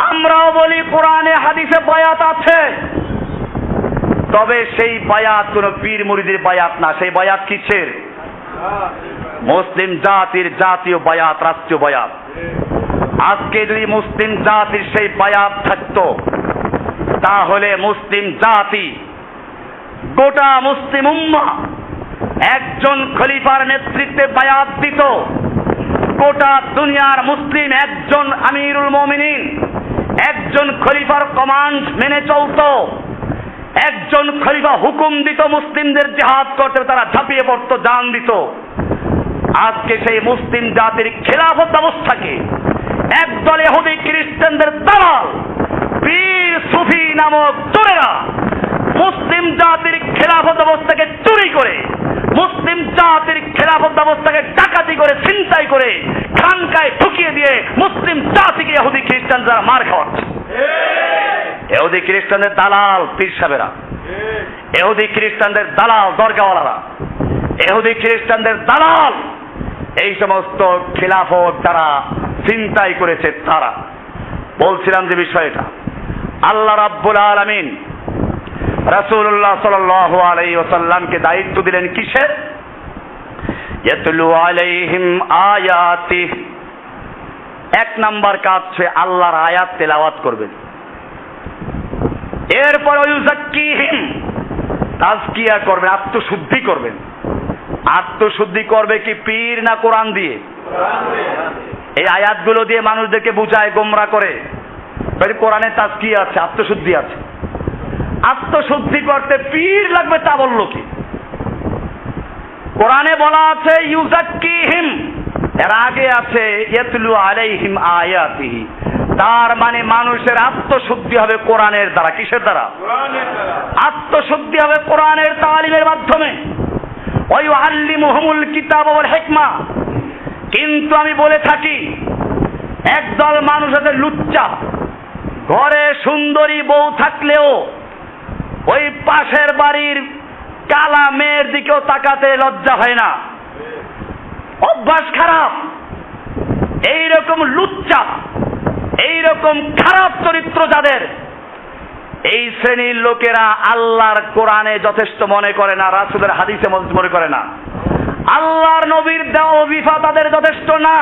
আমরাও বলি কোরআনে হাদিসে বায়াত আছে, তবে সেই বায়াত কোন পীর মুরিদের বায়াত না। সেই বায়াত কিসের? মুসলিম জাতির জাতীয় বায়াত, রাষ্ট্রীয় বায়াত। আজকে যদি মুসলিম জাতির সেই বায়াত থাকতো, তাহলে মুসলিম জাতি, গোটা মুসলিম উম্মাহ একজন খলিফার নেতৃত্বে বায়াত দিত। গোটা দুনিয়ার মুসলিম একজন আমিরুল মুমিনিন, একজন খলিফার কমান্ড মেনে চলতো। একজন খলিফা হুকুম দিত মুসলিমদের জিহাদ করতে, তারা ঝাঁপিয়ে পড়তো, জান দিত। আজকে সেই মুসলিম জাতির খেলাফত ব্যবস্থাকে একদল ইহুদি খ্রিস্টানদের দালাল পীর সুফি নামক চোরেরা মুসলিম জাতির খেলাফত ব্যবস্থাকে চুরি করে, মুসলিম জাতির খেলাফত ব্যবস্থাকে ডাকাতি করে, ছিনতাই করে, খানকায় ঢুকিয়ে দিয়ে মুসলিম জাতিকে ইহুদি খ্রিস্টানরা মার খাওয়াচ্ছে। ইহুদি খ্রিস্টানদের দালাল পীর সাহেবেরা, ইহুদি খ্রিস্টানদের দালাল দরগাওয়ালারা, ইহুদি খ্রিস্টানদের দালাল এই সমস্ত খেলাফত যারা ছিনতাই করেছে তারা। বলছিলাম যে বিষয়টা, আল্লাহ রাব্বুল আলামিন রাসূলুল্লাহ সাল্লাল্লাহু আলাইহি ওয়াসাল্লামকে দায়িত্ব দিলেন কিসের? ইয়াতলু আলাইহিম আয়াতিহি। 1 নাম্বার কাজ হচ্ছে আল্লাহর আয়াত তেলাওয়াত করবেন। এরপর ইউযাক্কিহিম, তাজকিয়া করবেন, আত্মশুদ্ধি করবেন। আত্মশুদ্ধি করবে কি পীর না কোরআন দিয়ে? এই আয়াতগুলো দিয়ে মানুষদেরকে বুঝায়, গোমরা করে। কোরআনে তাজকিয়া আছে, আত্মশুদ্ধি আছে। আত্মশুদ্ধি করতে পীর লাগবে তা বলল কি? কোরআনে বলা আছে ইউযাক্কিহিম, এর আগে আছে ইয়াতলু আলাইহিম আয়াতিহি। তার মানে মানুষের আত্মশুদ্ধি হবে কোরআনের দ্বারা। কিসের দ্বারা? আত্মশুদ্ধি হবে কোরআনের তালিমের মাধ্যমে। ওয়া ইউআল্লিমুহুমুল কিতাব ওয়াল হিকমা। কিন্তু আমি বলে থাকি, একদল মানুষ আছে লুচ্চা, ঘরে সুন্দরী বউ থাকলেও ওই পাশের বাড়ির কালা মেয়ের দিকেও তাকাতে লজ্জা হয় না। অভ্যাস খারাপ। এইরকম লুচ্চা, এইরকম খারাপ চরিত্র যাদের, এই শ্রেণীর লোকেরা আল্লাহর কোরআনে যথেষ্ট মনে করে না, রাসূলের হাদিসে মনে করে না। আল্লাহর নবীর দেওয়া ওজিফা তাদের যথেষ্ট না।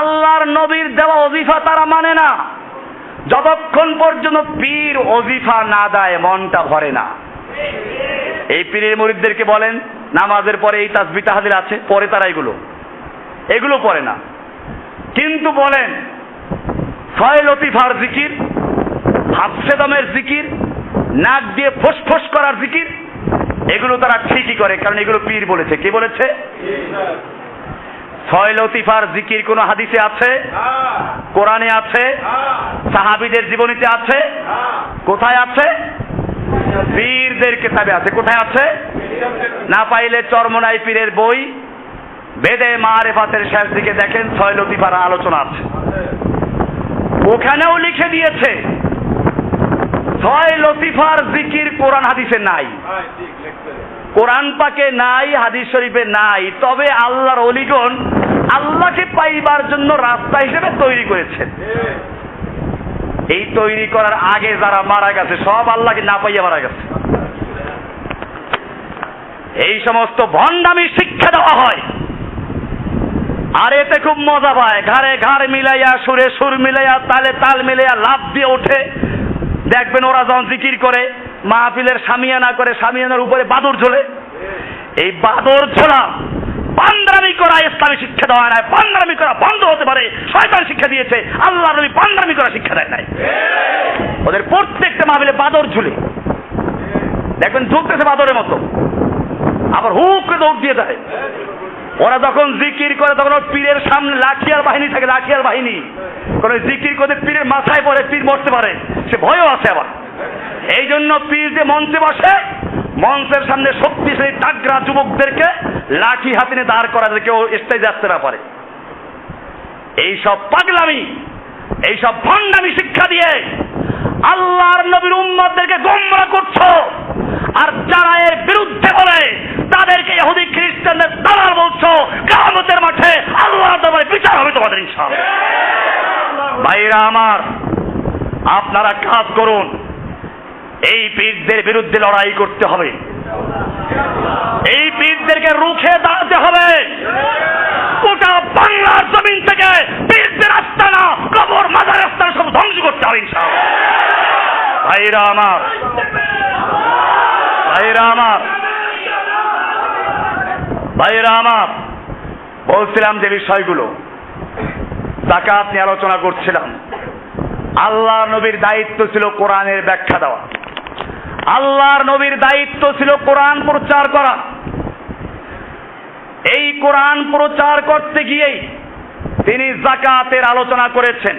আল্লাহর নবীর দেওয়া ওজিফা তারা মানে না। যতক্ষণ পর্যন্ত পীর ওজিফা না দেয় মনটা ভরে না। এই পীরের মুরিদদেরকে বলেন নামাজের পরে এই তাসবিহ তাহলিল আছে, পরে তারা এগুলো পড়ে না। কিন্তু বলেন 6 লতিফার জিকির, হাফসে দমের জিকির, নাক দিয়ে ফোসফোস করার জিকির, এগুলো তারা ঠিকই করে, কারণ এগুলো পীর বলেছে। কে বলেছে? 6 লতিফার জিকির কোন হাদিসে আছে? কোরআনে আছে? সাহাবীদের জীবনীতে আছে? কোথায় আছে? পীরদের কিতাবে আছে। কোথায় আছে? না পাইলে চরমোনাই পীরের বই বেদে মারেফাতের শেষ দিকে দেখেন 6 লতিফার আলোচনা আছে, ওখানেও লিখে দিয়েছে 6 লতিফার জিকির কোরআন হাদিসে নাই, কোরআন পাকে নাই, হাদিস শরীফে নাই, তবে আল্লাহর ওলিগণ আল্লাহকে পাইবার জন্য রাস্তা হিসেবে তৈরি করেছেন। এই তৈরি করার আগে যারা মারা গেছে সব আল্লাহকে না পাইয়া মারা গেছে। এই সমস্ত ভণ্ডামি শিক্ষা দেওয়া হয়, আর এতে খুব মজা পায়। ঘাড়ে ঘাড় মিলাইয়া, সুরে সুর মিলাইয়া, তালে তাল মিলাইয়া লাভ দিয়ে ওঠে। দেখবেন ওরা যখন জিকির করে মাহফিলের সামিয়ানা করে, সামিয়ানার উপরে বাদর ঝোলে। এই বাদর ঝোলা পান্ডামি করা ইসলামী শিক্ষা দেওয়া নাই। পান্ডামি করা বন্ধ হতে পারে, শয়তান শিক্ষা দিয়েছে, আল্লাহ নবী পান্ডামি করা শিক্ষা দেয় নাই। ওদের প্রত্যেকটা মাহফিলে বাদর ঝুলে, দেখবেন ঝুলতেছে বাদরের মতো, আবার হুক করে দৌড় দিয়ে দেয়। ওরা যখন জিকির করে তখন ওর পীরের সামনে লাঠিয়ার বাহিনী থাকে, লাঠিয়ার বাহিনী। কারণ জিকির করে পীরের মাথায় পড়ে, পীর মরতে পারে, সে ভয়ও আছে আবার। এই জন্য পীর যে মঞ্চে বসে, মঞ্চের সামনে শক্তিশালী তাগড়া যুবকদেরকে লাঠি হাতে নিয়ে দাঁড় করা, কেউ স্টেজে আসতে না পারে। এইসব পাগলামি, এইসব ভণ্ডামি শিক্ষা দিয়ে আল্লাহর নবীর উম্মতদেরকে গোমরাহ করছো। আর যারা এর বিরুদ্ধে বলে তাদেরকে ইহুদি খ্রিস্টানদের দালাল বলছো। কিয়ামতের মাঠে আল্লাহর দরবারে বিচার হবে তোমাদের ইনশাআল্লাহ। ভাইরা আমার, আপনারা কাজ করুন, এই পীরদের বিরুদ্ধে লড়াই করতে হবে, এই পীরদেরকে রুখে দাঁড়াতে হবে। গোটা বাংলার জমিন থেকে পীরদের আস্তানা, কবর, মাজার আস্তানা সব ধ্বংস করতে হবে ইনশাআল্লাহ। ভাইরা আমার, ভাইরা আমার, ভাইরা আমার, বলছিলাম যে বিষয়গুলো, যাকাত নিয়ে আলোচনা করছিলাম। আল্লাহর নবীর দায়িত্ব ছিল কোরআনের ব্যাখ্যা দেওয়া, আল্লাহর নবীর দায়িত্ব ছিল কোরআন প্রচার করা। এই কোরআন প্রচার করতে গিয়েই তিনি যাকাতের আলোচনা করেছেন।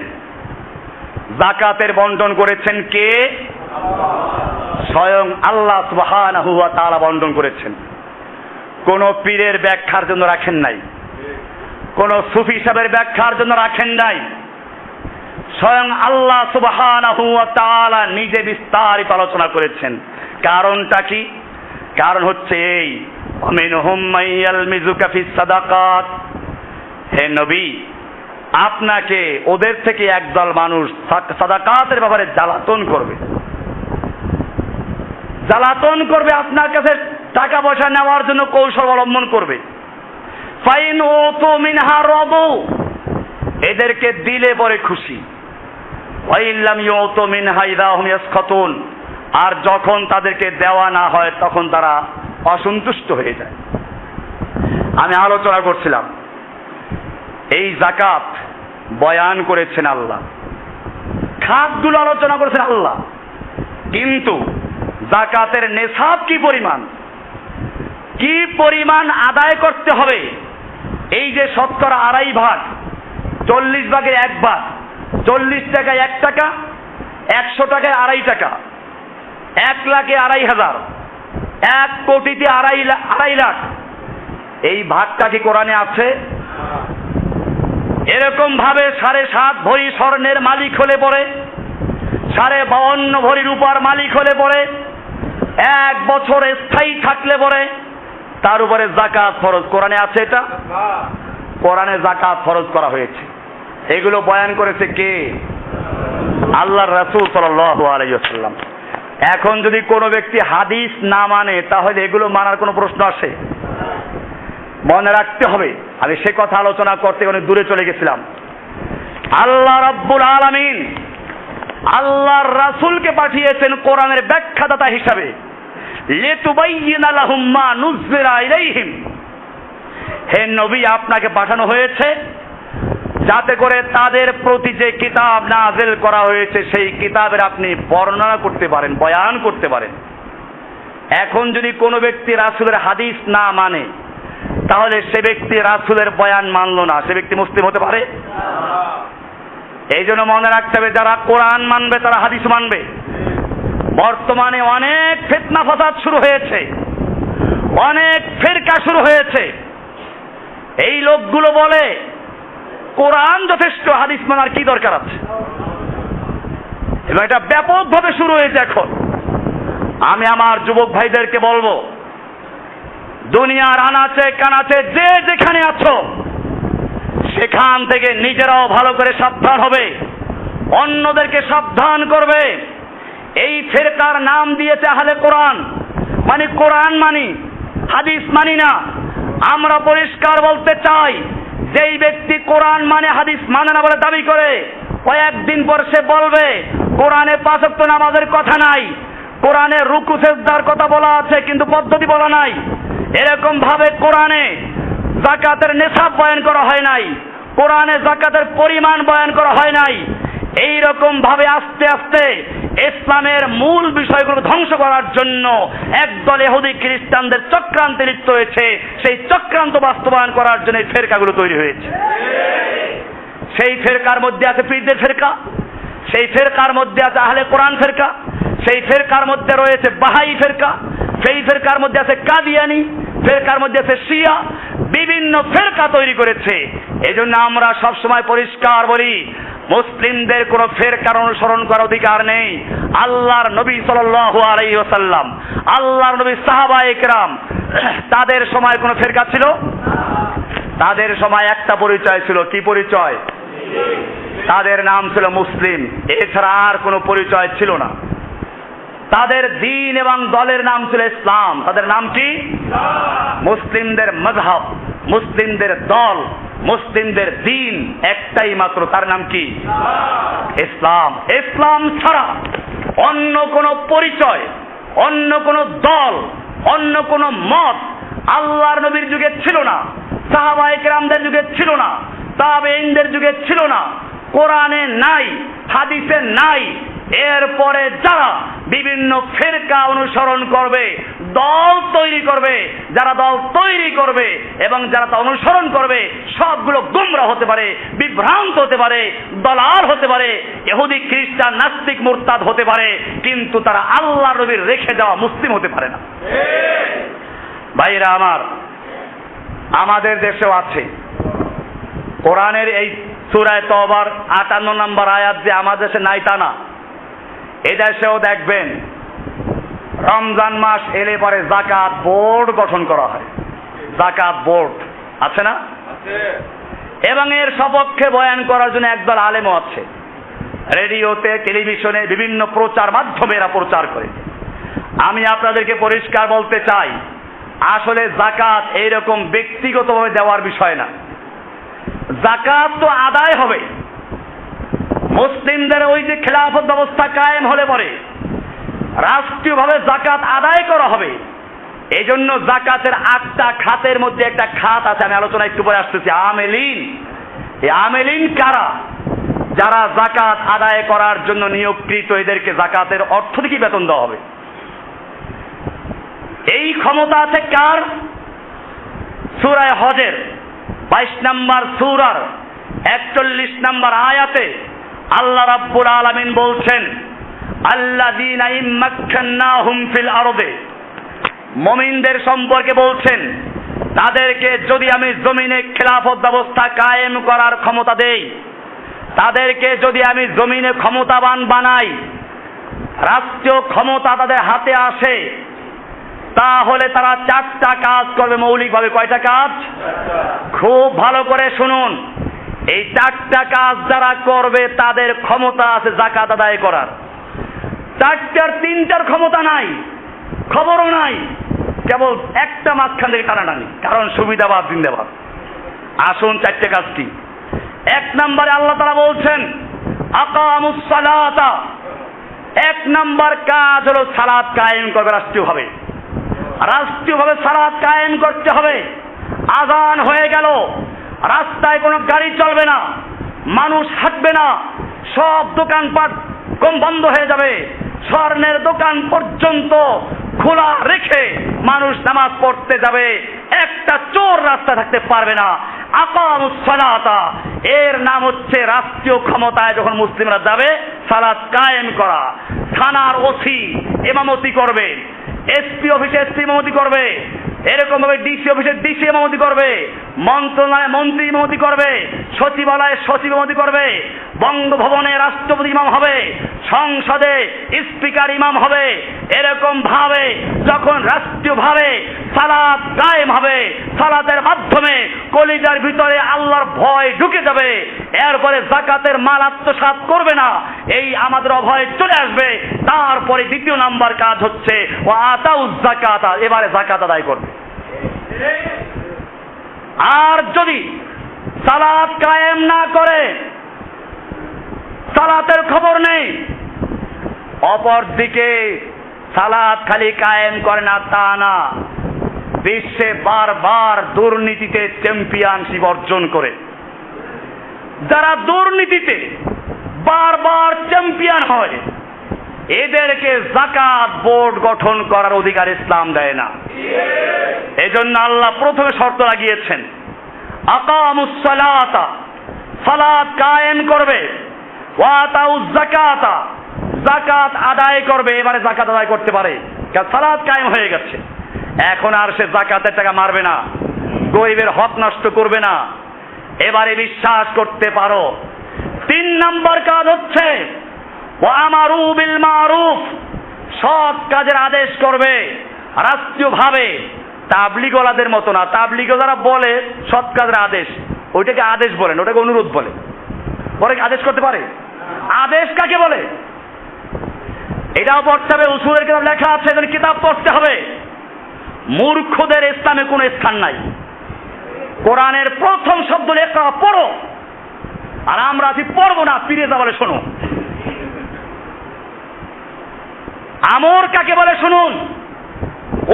যাকাতের বন্টন করেছেন কে? স্বয়ং আল্লাহ সুবহানাহু ওয়া তাআলা বন্টন করেছেন। কোন পীরের ব্যাখ্যার জন্য রাখেন নাই, কোন সুফি সাহেবের ব্যাখ্যার জন্য রাখেন নাই। স্বয়ং আল্লাহ সুবহানাহু ওয়া তাআলা নিজে বিস্তারিত আলোচনা করেছেন। কারণটা কি? কারণ হচ্ছে এই, মিনহুম মাইয়ালমিজুকা ফিস সাদাকাত। হে নবী, আপনাকে ওদের থেকে একদল মানুষ সাদাকাতের ব্যাপারে জ্বালাতন করবে, জ্বালাতন করবে, আপনার কাছে টাকা পয়সা নেওয়ার জন্য কৌশল অবলম্বন করবে। ফাইন ওতু মিনহা রাদু, এদেরকে দিলে পরে খুশি। ওয়াইল্লাম ইউতু মিনহা ইযা হুম ইয়াসখাতুন, আর যখন তাদেরকে দেওয়া না হয় তখন তারা অসন্তুষ্ট হয়ে যায়। আমি আলোচনা করছিলাম, এই যাকাত বয়ান করেছেন আল্লাহ, খাতগুলো আলোচনা করেছেন আল্লাহ, কিন্তু যাকাতের নেসাব কি পরিমাণ, কি পরিমাণ আদায় করতে হবে, এই যে 2.5 ভাগ, 40 ভাগের 1 ভাগ, 40 টাকায় 1 টাকা, 100 টাকায় 2.5 টাকা, 1 লাখে 2.5 1 কোটিতে 2.5 লাখ, এই ভাগটা কি কোরআনে আছে? এরকম ভাবে 7.5 ভরি স্বর্ণের মালিক হলে পরে, 52 ভরি রূপার মালিক হলে পরে, 1 বছর স্থায়ী থাকলে পরে তার উপরে যাকাত ফরজ। কোরআনে আছে এটা? কোরআনে যাকাত ফরজ করা হয়েছে। এগুলো বয়ান করেছে কে? আল্লাহর রাসূল সাল্লাল্লাহু আলাইহি ওয়াসাল্লাম। এখন যদি কোনো ব্যক্তি হাদিস না মানে তাহলে এগুলো মানার কোনো প্রশ্ন আসে? মনে রাখতে হবে। আমি সে কথা আলোচনা করতে অনেক দূরে চলে গেছিলাম। আল্লাহ রাব্বুল আলামিন আল্লাহর রাসূলকে পাঠিয়েছেন কোরআনের ব্যাখ্যাদাতা হিসাবে, লিতুবাইয়িনা লাহুম মা নুযিলা ইলাইহিম। হে নবী, আপনাকে পাঠানো হয়েছে যাতে করে তাদের প্রতি যে কিতাব নাযিল করা হয়েছে সেই কিতাবের আপনি বর্ণনা করতে পারেন, বয়ান করতে পারেন। এখন যদি কোনো ব্যক্তি রাসূলের হাদিস না মানে তাহলে সে ব্যক্তি রাসূলের বয়ান মানলো না, সে ব্যক্তি মুসলিম হতে পারে? এই জন্য মনে রাখতে হবে, যারা কোরআন মানবে তারা হাদিস মানবে। বর্তমানে অনেক ফিতনা ফাসাদ শুরু হয়েছে, অনেক ফিরকা শুরু হয়েছে। এই লোকগুলো বলে কোরআন যথেষ্ট, হাদিস মানার কি দরকার আছে, এবং এটা ব্যাপকভাবে শুরু হয়েছে এখন। আমি আমার যুবক ভাইদেরকে বলবো, দুনিয়ার আনাচে কানাচে যে যেখানে আছো সেখান থেকে নিজেরাও ভালো করে সাবধান হবে, অন্যদেরকে সাবধান করবে। এই ফিরকার নাম দিয়েছে আহলে কোরআন, মানে কোরআন মানি, হাদিস মানি না। আমরা পরিষ্কার বলতে চাই, যেই ব্যক্তি কোরআন মানে হাদিস মানে না বলে দাবি করে, কয়েকদিন পর সে বলবে কোরআনে 5 ওয়াক্ত নামাজের কথা নাই, কোরআনে রুকু সেজদার কথা বলা আছে কিন্তু পদ্ধতি বলা নাই, এরকম ভাবে কোরআনে যাকাতের নিসাব বয়ান করা হয় নাই, কোরআনে যাকাতের পরিমাণ বয়ান করা হয় নাই। এই রকম ভাবে আস্তে আস্তে ইসলামের মূল বিষয়গুলো ধ্বংস করার জন্য একদল ইহুদি খ্রিস্টানদের চক্রান্তে লিপ্ত হয়েছে। সেই চক্রান্ত বাস্তবায়ন করার জন্য এই ফেরকাগুলো তৈরি হয়েছে। সেই ফেরকার মধ্যে আছে পীরদের ফেরকা, সেই ফেরকার মধ্যে আছে আহলে কোরআন ফেরকা, সেই ফেরকার মধ্যে রয়েছে বাহাই ফেরকা, সেই ফেরকার মধ্যে আছে কাদিয়ানি, ফেরকার মধ্যে আছে শিয়া, বিভিন্ন ফেরকা তৈরি করেছে। এজন্য আমরা সব সময় পরিষ্কার বলি, মুসলিমদের কোনো ফেরকার অনুসরণ করার অধিকার নেই। আল্লাহর নবী সাল্লাল্লাহু আলাইহি ওয়াসাল্লাম, আল্লাহর নবী সাহাবায়ে কেরাম, তাদের সময় কোনো ফেরকা ছিল? তাদের সময় একটা পরিচয় ছিল। কি পরিচয়? তাদের নাম ছিল মুসলিম, এছাড়া আর কোনো পরিচয় ছিল না। তাদের দ্বীন এবং দলের নাম ছিল ইসলাম। তাদের নাম কি? মুসলিমদের মাযহাব, মুসলিমদের দল, মুসলিমদের দ্বীন একটাই মাত্র, তার নাম কি? ইসলাম। ইসলাম ছাড়া অন্য কোনো পরিচয়, অন্য কোনো দল, অন্য কোনো মত আল্লাহর নবীর যুগে ছিল না, সাহাবায়ে কেরামদের যুগে ছিল না, তাবেঈনদের যুগে ছিল না, কোরআনে নাই, হাদিসে নাই। এরপরে যারা বিভিন্ন ফিরকা অনুসরণ করবে, দল তৈরি করবে, যারা দল তৈরি করবে এবং যারা তা অনুসরণ করবে, সবগুলো গোমরা হতে পারে, বিভ্রান্ত হতে পারে, দলাল হতে পারে, ইহুদি খ্রিস্টান নাস্তিক মুরতাদ হতে পারে, কিন্তু তারা আল্লাহর নবীর রেখে যাওয়া মুসলিম হতে পারে না। ভাইরা আমার, আমাদের দেশেও আছে কোরআনের এই সূরা তওবার 58 নম্বর আয়াত যে আমাদের দেশে নাই তা না, এই দেশেও দেখবেন রমজান মাস এলে পরে যাকাত বোর্ড গঠন করা হয়। যাকাত বোর্ড আছে না? এবং এর সপক্ষে বয়ান করার জন্য একদল আলেমও আছে। রেডিওতে, টেলিভিশনে, বিভিন্ন প্রচার মাধ্যমে এরা প্রচার করে। আমি আপনাদেরকে পরিষ্কার বলতে চাই, আসলে যাকাত এইরকম ব্যক্তিগতভাবে দেওয়ার বিষয় না। যাকাত তো আদায় হবে, মুসলিমদের ওই যে খেলাফত ব্যবস্থা কায়েম হলে পরে রাষ্ট্রীয়ভাবে যাকাত আদায় করা হবে। এই জন্য যাকাতের 8টা খাতের মধ্যে একটা খাত আছে, আমি আলোচনা একটু পরে আসতেছি, আমেলিন। এই আমেলিন কারা? যারা যাকাত আদায় করার জন্য নিয়োগকৃত, এদেরকে যাকাতের অর্থ থেকে বেতন দেওয়া হবে। এই ক্ষমতা আছে কার? সূরা হজের 22 নম্বর সূরার 41 নম্বর আয়াতে আল্লাহ রাব্বুল আলামিন বলছেন, আল্লাযীনা ইম্মাক্কান্নাহুম ফিল আরদে, মুমিনদের সম্পর্কে বলছেন, তাদেরকে যদি আমি জমিনে খেলাফত ব্যবস্থা কায়েম করার ক্ষমতা দেই, তাদেরকে যদি আমি জমিনে ক্ষমতাবান বানাই, রাষ্ট্রীয় ক্ষমতা তাদের হাতে আসে, তাহলে তারা 4টা কাজ করবে মৌলিকভাবে। কয়টা কাজ? খুব ভালো করে শুনুন। এই 4টা কাজ যারা করবে তাদের ক্ষমতা আছে যাকাত আদায় করার। 4টার 3টার ক্ষমতা নাই, খবরও নাই, কেবল একটা মাঝখান থেকে টানাটানি, কারণ সুবিধাবাদ জিন্দাবাদ। আসুন 4টে কাজ কি? 1 নম্বরে আল্লাহ তাআলা বলছেন আকামুস সালাতা, 1 নম্বর কাজ হলো সালাত কায়েম করবে রাষ্ট্রীয়ভাবে। রাষ্ট্রীয়ভাবে সালাত কায়েম করতে হবে। আযান হয়ে গেল, রাস্তায় কোনো গাড়ি চলবে না, মানুষ হাঁটবে না, সব দোকানপাট বন্ধ হয়ে যাবে, স্বর্ণের দোকান পর্যন্ত খোলা রেখে মানুষ নামাজ পড়তে যাবে, একটা চোর রাস্তা থাকতে পারবে না। আকামুস সালাতা, এর নাম হচ্ছে রাষ্ট্রীয় ক্ষমতায় যখন মুসলিমরা যাবে সালাত কায়েম করা। থানার ওসি ইমামতি করবে, এসপি অফিসে এসপি ইমামতি করবে, এরকম ভাবে ডিসি অফিসের ডিসি ইমামতি করবে, মন্ত্রণালয়ে মন্ত্রী ইমামতি করবে, সচিবালয়ে সচিব ইমামতি করবে, বঙ্গভবনে রাষ্ট্রপতি ইমাম হবে, সংসদে স্পিকার ইমাম হবে। এরকম ভাবে যখন রাষ্ট্রীয়ভাবে সালাত কায়েম হবে, সালাতের মাধ্যমে কলিজার ভিতরে আল্লাহর ভয় ঢুকে যাবে, এরপরে যাকাতের মাল আত্মসাৎ করবে না, এই আমাদের অভয় চলে আসবে। তারপরে দ্বিতীয় নাম্বার কাজ হচ্ছে ওয়া আতাউজ যাকাত, এবারে যাকাত আদায় করবে। আর যদি সালাত কায়েম না করে, সালাতের খবর নেই, অপরদিকে সালাত খালি কায়েম করে না তা না, বিশ্বে বারবার দুর্নীতিতে চ্যাম্পিয়নশিপ অর্জন করে, যারা দুর্নীতিতে বারবার চ্যাম্পিয়ন হয় এদেরকে যাকাত বোর্ড গঠন করার অধিকার ইসলাম দেয় না। এজন্য আল্লাহ প্রথমে শর্ত লাগিয়েছেন, আকামুস সালাতা, সালাত কায়েম করবে, ওয়া আতাউজ যাকাতা, যাকাত আদায় করবে। এবারে যাকাত আদায় করতে পারে, কারণ সালাত কায়েম হয়ে গেছে। এখন আর সে যাকাতের টাকা মারবে না, গরিবের হক নষ্ট করবে না। এবারে বিশ্বাস করতে পারো। 3 নাম্বার কাজ হচ্ছে ওয়া আমারু বিল মারুফ, সৎ কাজের আদেশ করবে রাষ্ট্রীয়ভাবে, তাবলীগওয়ালাদের মতো না। তাবলীগ যারা বলে সৎ কাজের আদেশ, ওইটাকে আদেশ বলেন, ওটাকে অনুরোধ বলে। পরে আদেশ করতে পারে? আদেশ কাকে বলে এটাও পড়তে হবে, উসুলের কিতাব লেখা আছে, এজন্য কিতাব পড়তে হবে। মূর্খদের ইসলামে কোনো স্থান নাই। কোরআনের প্রথম শব্দ লেখা পড়ো, আর আমরা আছি পড়বো না, ফিরে যা বলে শোনো। আমর কাকে বলে শুনুন।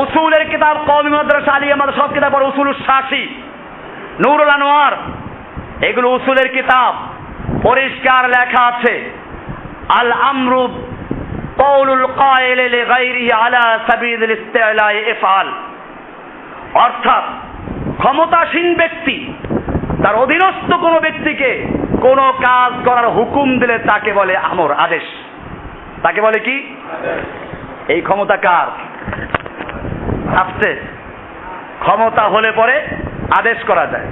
উসুলের কিতাব কওমি মাদ্রাসা, আলিয়া মাদ্রাসা, সব কিতাব পড়ো। উসুলুস শাফি, নূরুল আনোয়ার, এগুলো উসুলের কিতাব, পরিষ্কার লেখা আছে আল আমরু কওলুল কাইল লিগাইরিহি আলা সাবিলিল ইস্তিলাই ইফআল, অর্থাৎ ক্ষমতাসীন ব্যক্তি তার অধীনস্থ কোনো ব্যক্তিকে কোনো কাজ করার হুকুম দিলে তাকে বলে আমর, আদেশ। তাকে বলে কি? এই ক্ষমতা কার? আসছে। ক্ষমতা হলে পরে আদেশ করা যায়,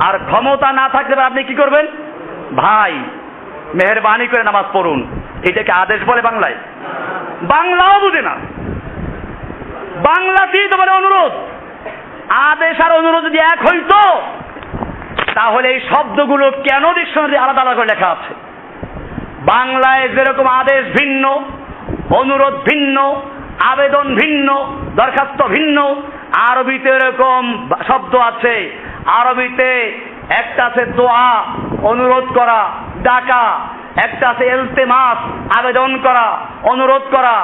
আর ক্ষমতা না থাকলে আপনি কি করবেন? ভাই মেহেরবানি করে নামাজ পড়ুন, এটাকে আদেশ বলে বাংলায়? বাংলাও বুঝে না, বাংলাতেই তো বলে অনুরোধ। আদেশ আর অনুরোধ যদি এক হইতো তাহলে এই শব্দগুলো কেন ডিকশনারি আলাদা আলাদা করে লেখা আছে? বাংলায় যেরকম আদেশ ভিন্ন, অনুরোধ ভিন্ন, আবেদন ভিন্ন, দরখাস্ত ভিন্ন, আরবিতে এরকম শব্দ আছে। আরবিতে একটা আছে দোয়া, অনুরোধ করা, ডাকা, একটা আছে ইলতিমাস, আবেদন করা, অনুরোধ করা,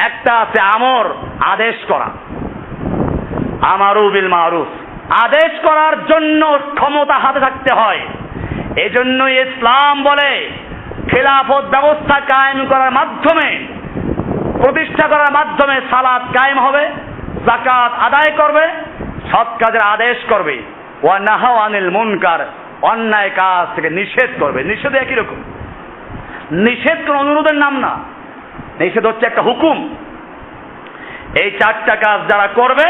একটা আছে আমর, আদেশ করা। আমারু বিল মারুফ, আদেশ করার জন্য ক্ষমতা হাতে থাকতে হয়। এজন্য ইসলাম বলে খেলাফত ব্যবস্থা কায়েম করার মাধ্যমে, প্রতিষ্ঠা করার মাধ্যমে সালাত কায়েম হবে, যাকাত আদায় করবে, সৎ কাজের আদেশ করবে, ওয়া নাহা আনিল মুনকার, অন্যায় কাজ থেকে নিষেধ করবে। নিষেধ একই রকম, নিষেধ কোন অনুরোধের নাম না, নিষেধ হচ্ছে একটা হুকুম। এই 4টা কাজ যারা করবে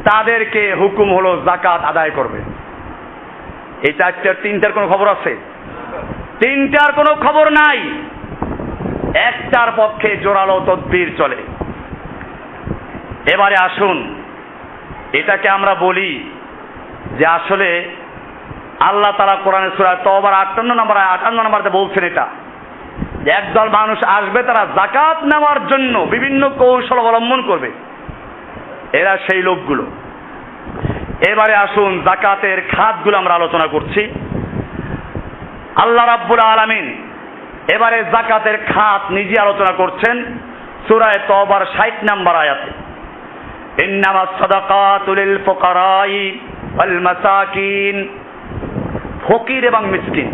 তাদেরকে হুকুম হলো যাকাত আদায় করবে। এই 4টার 3টার কোনো খবর আছে? 3টার কোনো খবর নাই। একটার পক্ষে জোরালো তদবির চলে। এবারে আসুন, এটাকে আমরা বলি যে আসলে আল্লাহ তাআলা কোরআনের সূরা তওবার 58 নম্বরে বলছেন এটা, যে একদল মানুষ আসবে, তারা যাকাত নেওয়ার জন্য বিভিন্ন কৌশল অবলম্বন করবে। এরা সেই লোকগুলো। এবারে আসুন যাকাতের খাতগুলো আমরা আলোচনা করছি। আল্লাহ রাব্বুল আলামিন এবারে যাকাতের খাত নিজে আলোচনা করছেন সূরা তওবার 60 নম্বর আয়াতে। ইন্নামাস সাদাকাতু লিল ফুকারাই ওয়াল মাসাকিন, ফকির এবং মিসকিন,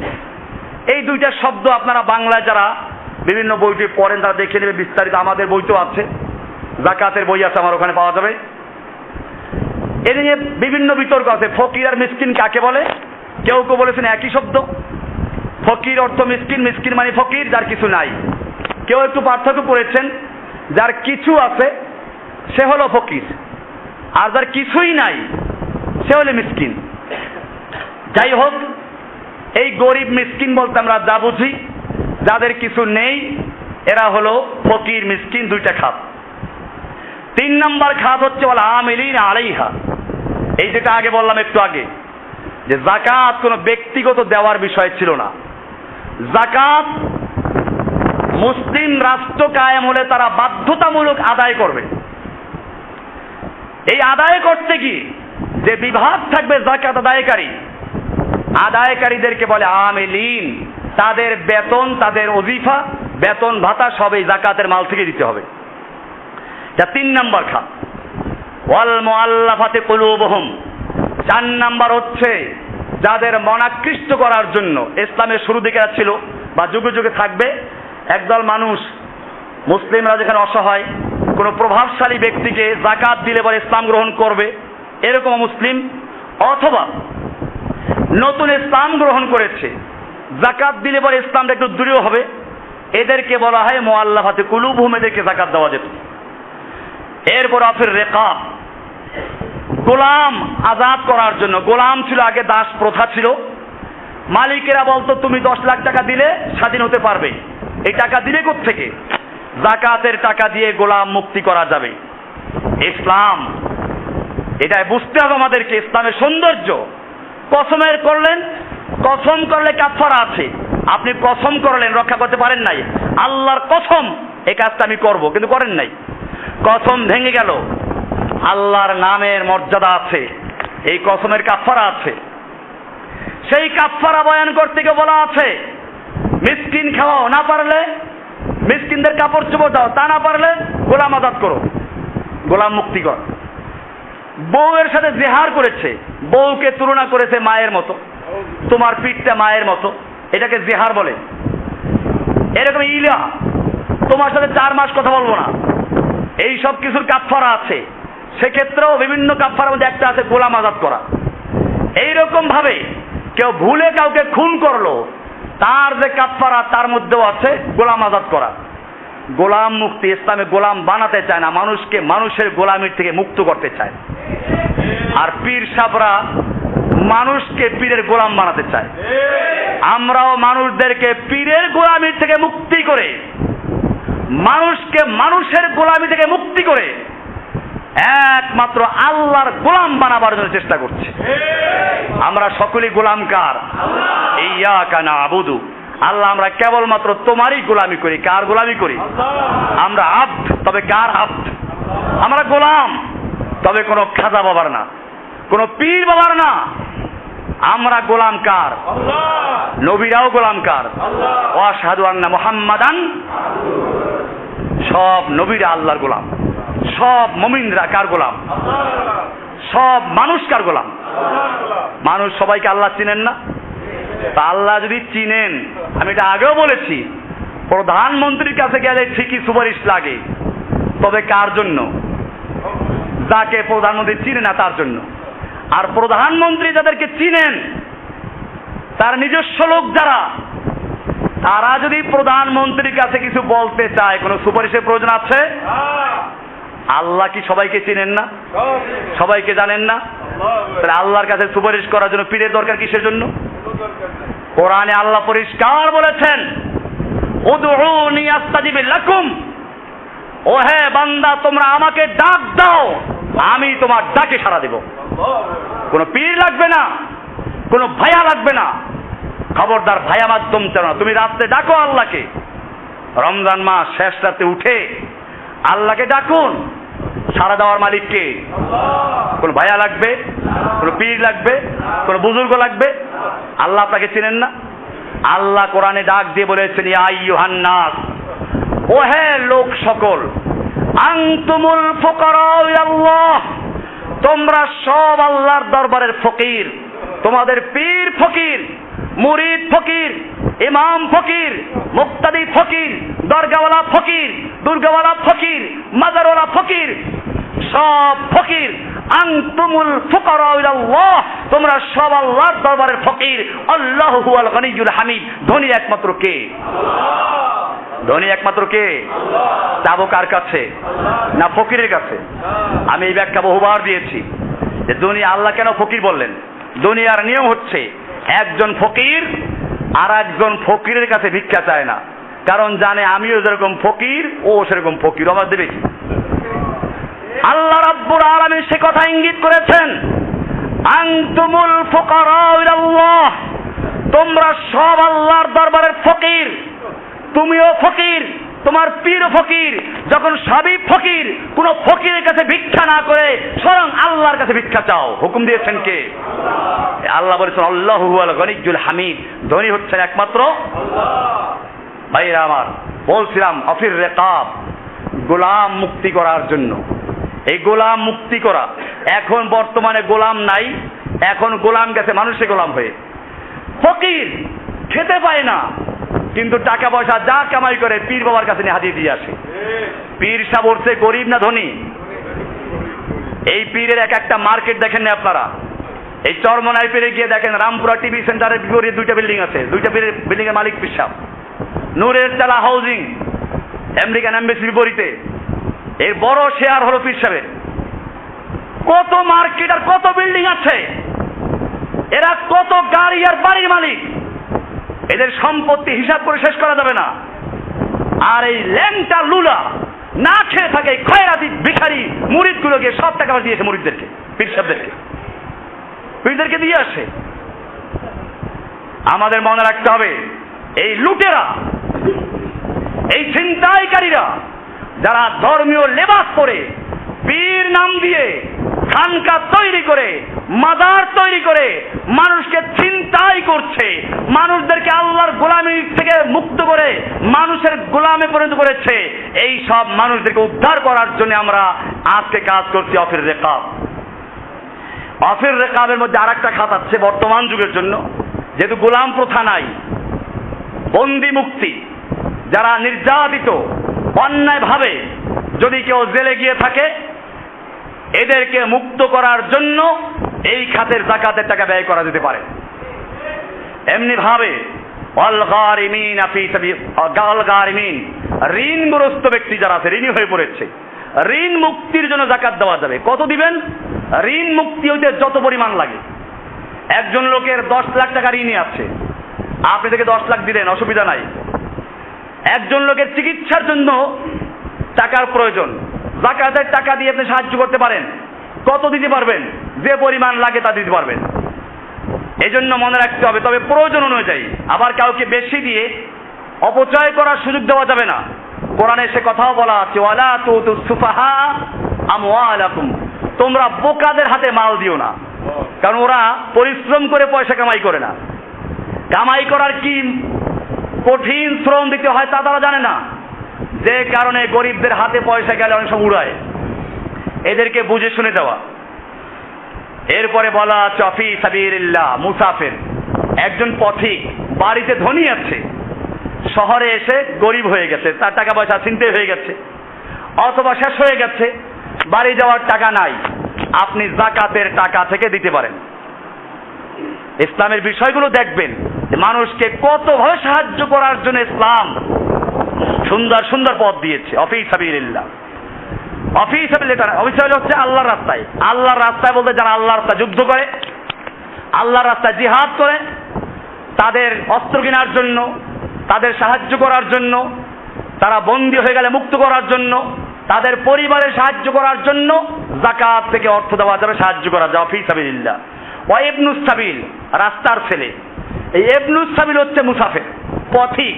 এই 2টা শব্দ আপনারা বাংলায় যারা বিভিন্ন বইটি পড়েন তারা দেখে নেবে, বিস্তারিত আমাদের বইতেও আছে, যাকাতের বই আছে, আমার ওখানে পাওয়া যাবে। এ নিয়ে বিভিন্ন বিতর্ক আছে, ফকির আর মিসকিন কাকে বলে। কেউ কেউ বলেছেন একই শব্দ, ফকির অর্থ মিসকিন, মিসকিন মানে ফকির যার কিছু নাই। কেউ একটু পার্থক্য করেছেন, যার কিছু আছে সে হলো ফকির, আর যার কিছুই নাই সে হলে মিসকিন। যাই হোক, এই গরিব মিসকিন বলতে আমরা যা বুঝি, যাদের কিছু নেই এরা হলো ফকির মিসকিন, দুইটা খাত। 3 নম্বর খাত হচ্ছে ওয়াল আমিলিনা আলাইহা। এই যেটা আগে বললাম একটু আগে, যে যাকাত কোনো ব্যক্তিগত দেওয়ার বিষয় ছিল না। যাকাত মুসলিম রাষ্ট্র কায়েম হলে তারা বাধ্যতামূলক আদায় করবে। এই আদায় করতে কি যে বিভাগ থাকবে যাকাত আদায়কারীদেরকে বলে আমিলিন। তাদের বেতন, তাদের ওজিফা, বেতন ভাতা সব এই যাকাতের মাল থেকে দিতে হবে। যা 3 নম্বর খাত। ওয়াল মুআল্লাফাতি কুলুবুহুম। 4 নম্বর হচ্ছে যাদের মনাকৃষ্ট করার জন্য ইসলামের শুরু দিকে ছিল বা যুগে যুগে থাকবে একদল মানুষ, মুসলিমরা যেখানে অসহায়, কোনো প্রভাবশালী ব্যক্তিকে যাকাত দিলে পরে ইসলাম গ্রহণ করবে এরকম মুসলিম, অথবা নতুন ইসলাম গ্রহণ করেছে, যাকাত দিলে পরে ইসলামটা একটু দৃঢ় হবে, এদেরকে বলা হয় মুআল্লাফাতি কুলুবুহুম, এদেরকে যাকাত দেওয়া যেত। এরপর আফির রিকাব, গোলাম আজাদ করার জন্য। গোলাম ছিল আগে, দাস প্রথা ছিল। মালিকেরা বলতো তুমি 10 লাখ টাকা দিলে স্বাধীন হতে পারবে। এই টাকা দিলে কোত্থেকে? যাকাতের টাকা দিয়ে গোলাম মুক্তি করা যাবে। ইসলাম, এটাই বুঝতে হবে আমাদেরকে ইসলামের সৌন্দর্য। কসমের করলেন, কসম করলে কাফারা আছে। আপনি কসম করলেন, রক্ষা করতে পারেন নাই, আল্লাহর কসম এই কাজটা আমি করব, কিন্তু করেন নাই, কসম ভেঙে গেল। আল্লাহর নামের মর্যাদা আছে, এই কসমের কাফারা আছে। সেই কাফারা বয়ান করতে গিয়ে বলা আছে মিসকিন খাওয়াও, না পারলে মিসকিনদের কাপড় চোপড় দাও, তা না পারলে গোলাম আজাদ করো, গোলাম মুক্তি কর। বউয়ের সাথে জেহার করেছে, বউকে তুলনা করেছে মায়ের মতো, তোমার পিঠটা মায়ের মতো, এটাকে জেহার বলে। এরকম ইলা, তোমার সাথে 4 মাস কথা বলবো না, এই সব কিছুর কাফারা আছে। সেক্ষেত্রেও বিভিন্ন কাফারার মধ্যে একটা আছে গোলাম আজাদ করা। এইরকম ভাবে কেউ ভুলে কাউকে খুন করলো, তার যে কাফারা তার মধ্যেও আছে গোলাম আজাদ করা। গোলাম মুক্তি, ইসলামে গোলাম বানাতে চায় না, মানুষকে মানুষের গোলামির থেকে মুক্ত করতে চায়। আর পীর সাহেবরা মানুষকে পীরের গোলাম বানাতে চায়। আমরাও মানুষদেরকে পীরের গোলামির থেকে মুক্তি করে, মানুষকে মানুষের গোলামি থেকে মুক্তি করে একমাত্র আল্লাহর গোলাম বানাবার জন্য চেষ্টা করছি। আমরা সকলেই গোলাম কার? ইয়্যাকা না'বুদু। আল্লাহ, আমরা কেবলমাত্র তোমারই গোলামি করি। কার গোলামি করি? আমরা আব্দ, তবে কার আব্দ? আমরা গোলাম, তবে কোনো খাজা বাবার না, কোনো পীর বাবার না। আমরা গোলাম কার? নবীরাও গোলাম কার? ওয়া আশহাদু আন্না মুহাম্মাদান। সব নবীরা আল্লাহর গোলাম, সব মুমিনরা কার গোলাম? সব মানুষ কার গোলাম? মানুষ সবাইকে আল্লাহ চিনেন না? তা আল্লাহ যদি চিনেন, আমি এটা আগেও বলেছি, প্রধানমন্ত্রীর কাছে গেলে ঠিকই সুপারিশ লাগে, তবে কার জন্য? যাকে প্রধানমন্ত্রী চিনে না তার জন্য। আর প্রধানমন্ত্রী যাদেরকে চিনেন, তার নিজস্ব লোক যারা, তারা যদি প্রধানমন্ত্রীর কাছে কিছু বলতে চায়, কোনো সুপারিশের প্রয়োজন আছে? আল্লাহ কি সবাইকে চিনেন না? সবাইকে জানেন না? তাহলে আল্লাহর কাছে সুপারিশ করার জন্য পীরের দরকার কিসের জন্য? কোরআনে আল্লাহ পরিষ্কার বলেছেন, উদউনি আস্তাজিব লাকুম। ও হে বান্দা, তোমরা আমাকে ডাক দাও, আমি তোমার ডাকে সাড়া দেব। কোনো পীর লাগবে না, কোনো ভাইয়া লাগবে না। খবরদার ভাইয়া মাধ্যম চাও না, তুমি রাত্রে ডাকো আল্লাহকে। রমজান মাস শেষ রাতে উঠে আল্লাহকে ডাকুন। সাড়া দেওয়ার মালিককে। কোন ভাইয়া লাগবে, কোন পীর লাগবে, কোন বুজুর্গ লাগবে? আল্লাহ আপনাকে চিনেন না? আল্লাহ কোরআনে ডাক দিয়ে বলেছেন, ইয়া আইয়ুহান নাস, ও হে লোক সকল, আনতুমুল ফুকারা ইলাল্লাহ, তোমরা সব আল্লাহর দরবারের ফকির। তোমাদের পীর ফকির, মুরিদ ফকির, ইমাম ফকির, মুক্তাদি ফকির, দরগাওয়ালা ফকির, দুর্গাওয়ালা ফকির, মাজারওয়ালা ফকির, সব ফকির। আনতুমুল ফুকারা ইলাল্লাহ, তোমরা সব আল্লাহর দরবারের ফকির। আল্লাহু হুয়াল গনিয়্যুল হামিদ, ধনী একমাত্র কে? আল্লাহ। ধনী একমাত্র কে? যাবো কার কাছে? না ফকিরের কাছে? আমি এই ব্যাখ্যা বহুবার দিয়েছি যে দুনিয়া আল্লাহ কেন ফকির বললেন। দুনিয়ার নিয়ম হচ্ছে একজন ফকির আর একজন ফকিরের কাছে ভিক্ষা চায় না, কারণ জানে আমিও যেরকম ফকির ও সেরকম ফকির, আমার দেবে কি? আল্লাহ রাব্বুল আলামিন সে কথা ইঙ্গিত করেছেন, আনতুমুল ফুকারা ইলাল্লাহ, তোমরা সব আল্লাহর দরবারের ফকির। তুমিও ফকির, তোমার পীরও ফকির। যখন সবই ফকির, কোন ফকিরের কাছে ভিক্ষা না করে স্বয়ং আল্লাহর কাছে ভিক্ষা চাও। হুকুম দিয়েছেন কে? আল্লাহ বলেছেন আল্লাহু হুয়াল গনিয়্যুল হামিদ, ধনী হচ্ছেন একমাত্র আল্লাহ। ভাইরা আমার, বলছিলাম আফির রিকাব, গোলাম মুক্তি করার জন্য। এই গোলাম মুক্তি করা, এখন বর্তমানে গোলাম নাই, এখন গোলাম গেছে মানুষে গোলাম হয়ে। ফকির খেতে পায় না, কিন্তু টাকা পয়সা যা কামাই করে পীর বাবার কাছে নিয়ে হাতিয়ে দিয়ে আসে। পীর সাহেব উঠছে গরিব না ধনী? এই পীরের এক একটা মার্কেট দেখেন না আপনারা? এই চরমনাই পীরে গিয়ে দেখেন, রামপুরা টিভি সেন্টারের বিপরীতে 2টা বিল্ডিং আছে, 2টা বিল্ডিং এর মালিক পীর সাহেব। নূরের চালা হাউজিং আমেরিকান এমবেসির বিপরীতে এর বড় শেয়ার হলো পীর সাহেবের। কত মার্কেট আর কত বিল্ডিং আছে, এরা কত গাড়ি আর বাড়ির মালিক, এদের সম্পত্তি হিসাব করে শেষ করা যাবে না। আর এই ল্যাংটা লুলা না খেয়ে থাকে খয়রাতি ভিখারি মুরিদগুলোকে সব টাকা দিয়েছে, মুরিদদেরকে, পীর সাহেবদেরকে, পীরদেরকে দিয়ে আসে। আমাদের মনে রাখতে হবে, এই লুটেরা, এই ছিনতাইকারীরা যারা ধর্মীয় লেবাস পরে পীর নাম দিয়ে খানকা তৈরি করে, মাজার তৈরি করে মানুষকে ছিনতাই করছে, মানুষদেরকে আল্লাহর গোলামি থেকে মুক্ত করে মানুষের গোলামে পরিণত করেছে, এই সব মানুষদেরকে উদ্ধার করার জন্য আমরা আজকে কাজ করছি আফির রিকাব। আফির রিকাবের মধ্যে আরেকটা খাত আছে বর্তমান যুগের জন্য, যেহেতু গোলাম প্রথা নাই, বন্দি মুক্তি, যারা নির্যাতিত অন্যায়ভাবে যদি কেউ জেলে গিয়ে থাকে এদেরকে মুক্ত করার জন্য এই খাতের যাকাতের টাকা ব্যয় করা যেতে পারে। এমনি ভাবে ঋণগ্রস্ত ব্যক্তি যারা আছে, ঋণী হয়ে পড়েছে, ঋণ মুক্তির জন্য যাকাত দেওয়া যাবে। কত দিবেন? ঋণ মুক্তি হইতে যত পরিমাণ লাগে। একজন লোকের 10 লাখ টাকা ঋণই আছে, আপনি থেকে 10 লাখ দিলেন, অসুবিধা নাই। একজন লোকের চিকিৎসার জন্য টাকার প্রয়োজন, যাকাতের টাকা দিয়ে আপনি সাহায্য করতে পারেন। কত দিতে পারবেন? যে পরিমাণ লাগে তা দিতে পারবেন। এই জন্য মনে রাখতে হবে, তবে প্রয়োজন অনুযায়ী। আবার কাউকে বেশি দিয়ে অপচয় করার সুযোগ দেওয়া যাবে না। কোরআনে সে কথাও বলা আছে, ওয়ালা তুতুস সুফাহা আমওয়ালাকুম, তোমরা বোকাদের হাতে মাল দিও না, কারণ ওরা পরিশ্রম করে পয়সা কামাই করে না। কামাই করার কি কঠিন শ্রম দিতে হয় তা তারা জানে না, যে কারণে গরিবদের হাতে পয়সা গেলে অনেক সময় উড়ায়। এদেরকে বুঝে শুনে দেওয়া। এরপরে বলা আছে ফি সাবিলিল্লাহ, মুসাফির, একজন পথিক বাড়িতে ধনী আছে, শহরে এসে গরিব হয়ে গেছে, তার টাকা পয়সা ছিনতাই হয়ে গেছে অথবা শেষ হয়ে গেছে, বাড়ি যাওয়ার টাকা নাই, আপনি যাকাতের টাকা থেকে দিতে পারেন। ইসলামের বিষয়গুলো দেখবেন, মানুষকে কতভাবে সাহায্য করার জন্য ইসলাম সুন্দর সুন্দর পথ দিয়েছে। ফি সাবিলিল্লাহ, ফি সাবিলিল্লাহ হচ্ছে আল্লাহর রাস্তায়। আল্লাহর রাস্তায় বলতে যারা আল্লাহর রাস্তায় যুদ্ধ করে, আল্লাহর রাস্তায় জিহাদ করে, তাদের অস্ত্র কেনার জন্য, তাদের সাহায্য করার জন্য, তারা বন্দী হয়ে গেলে মুক্ত করার জন্য, তাদের পরিবারের সাহায্য করার জন্য যাকাত থেকে অর্থ দেওয়া যাবে, সাহায্য করা যাবে। ফি সাবিলিল্লাহ। ওয়া ইবনুস সাবিল, রাস্তার ছেলে। এই ইবনুস সাবিল হচ্ছে মুসাফির, পথিক।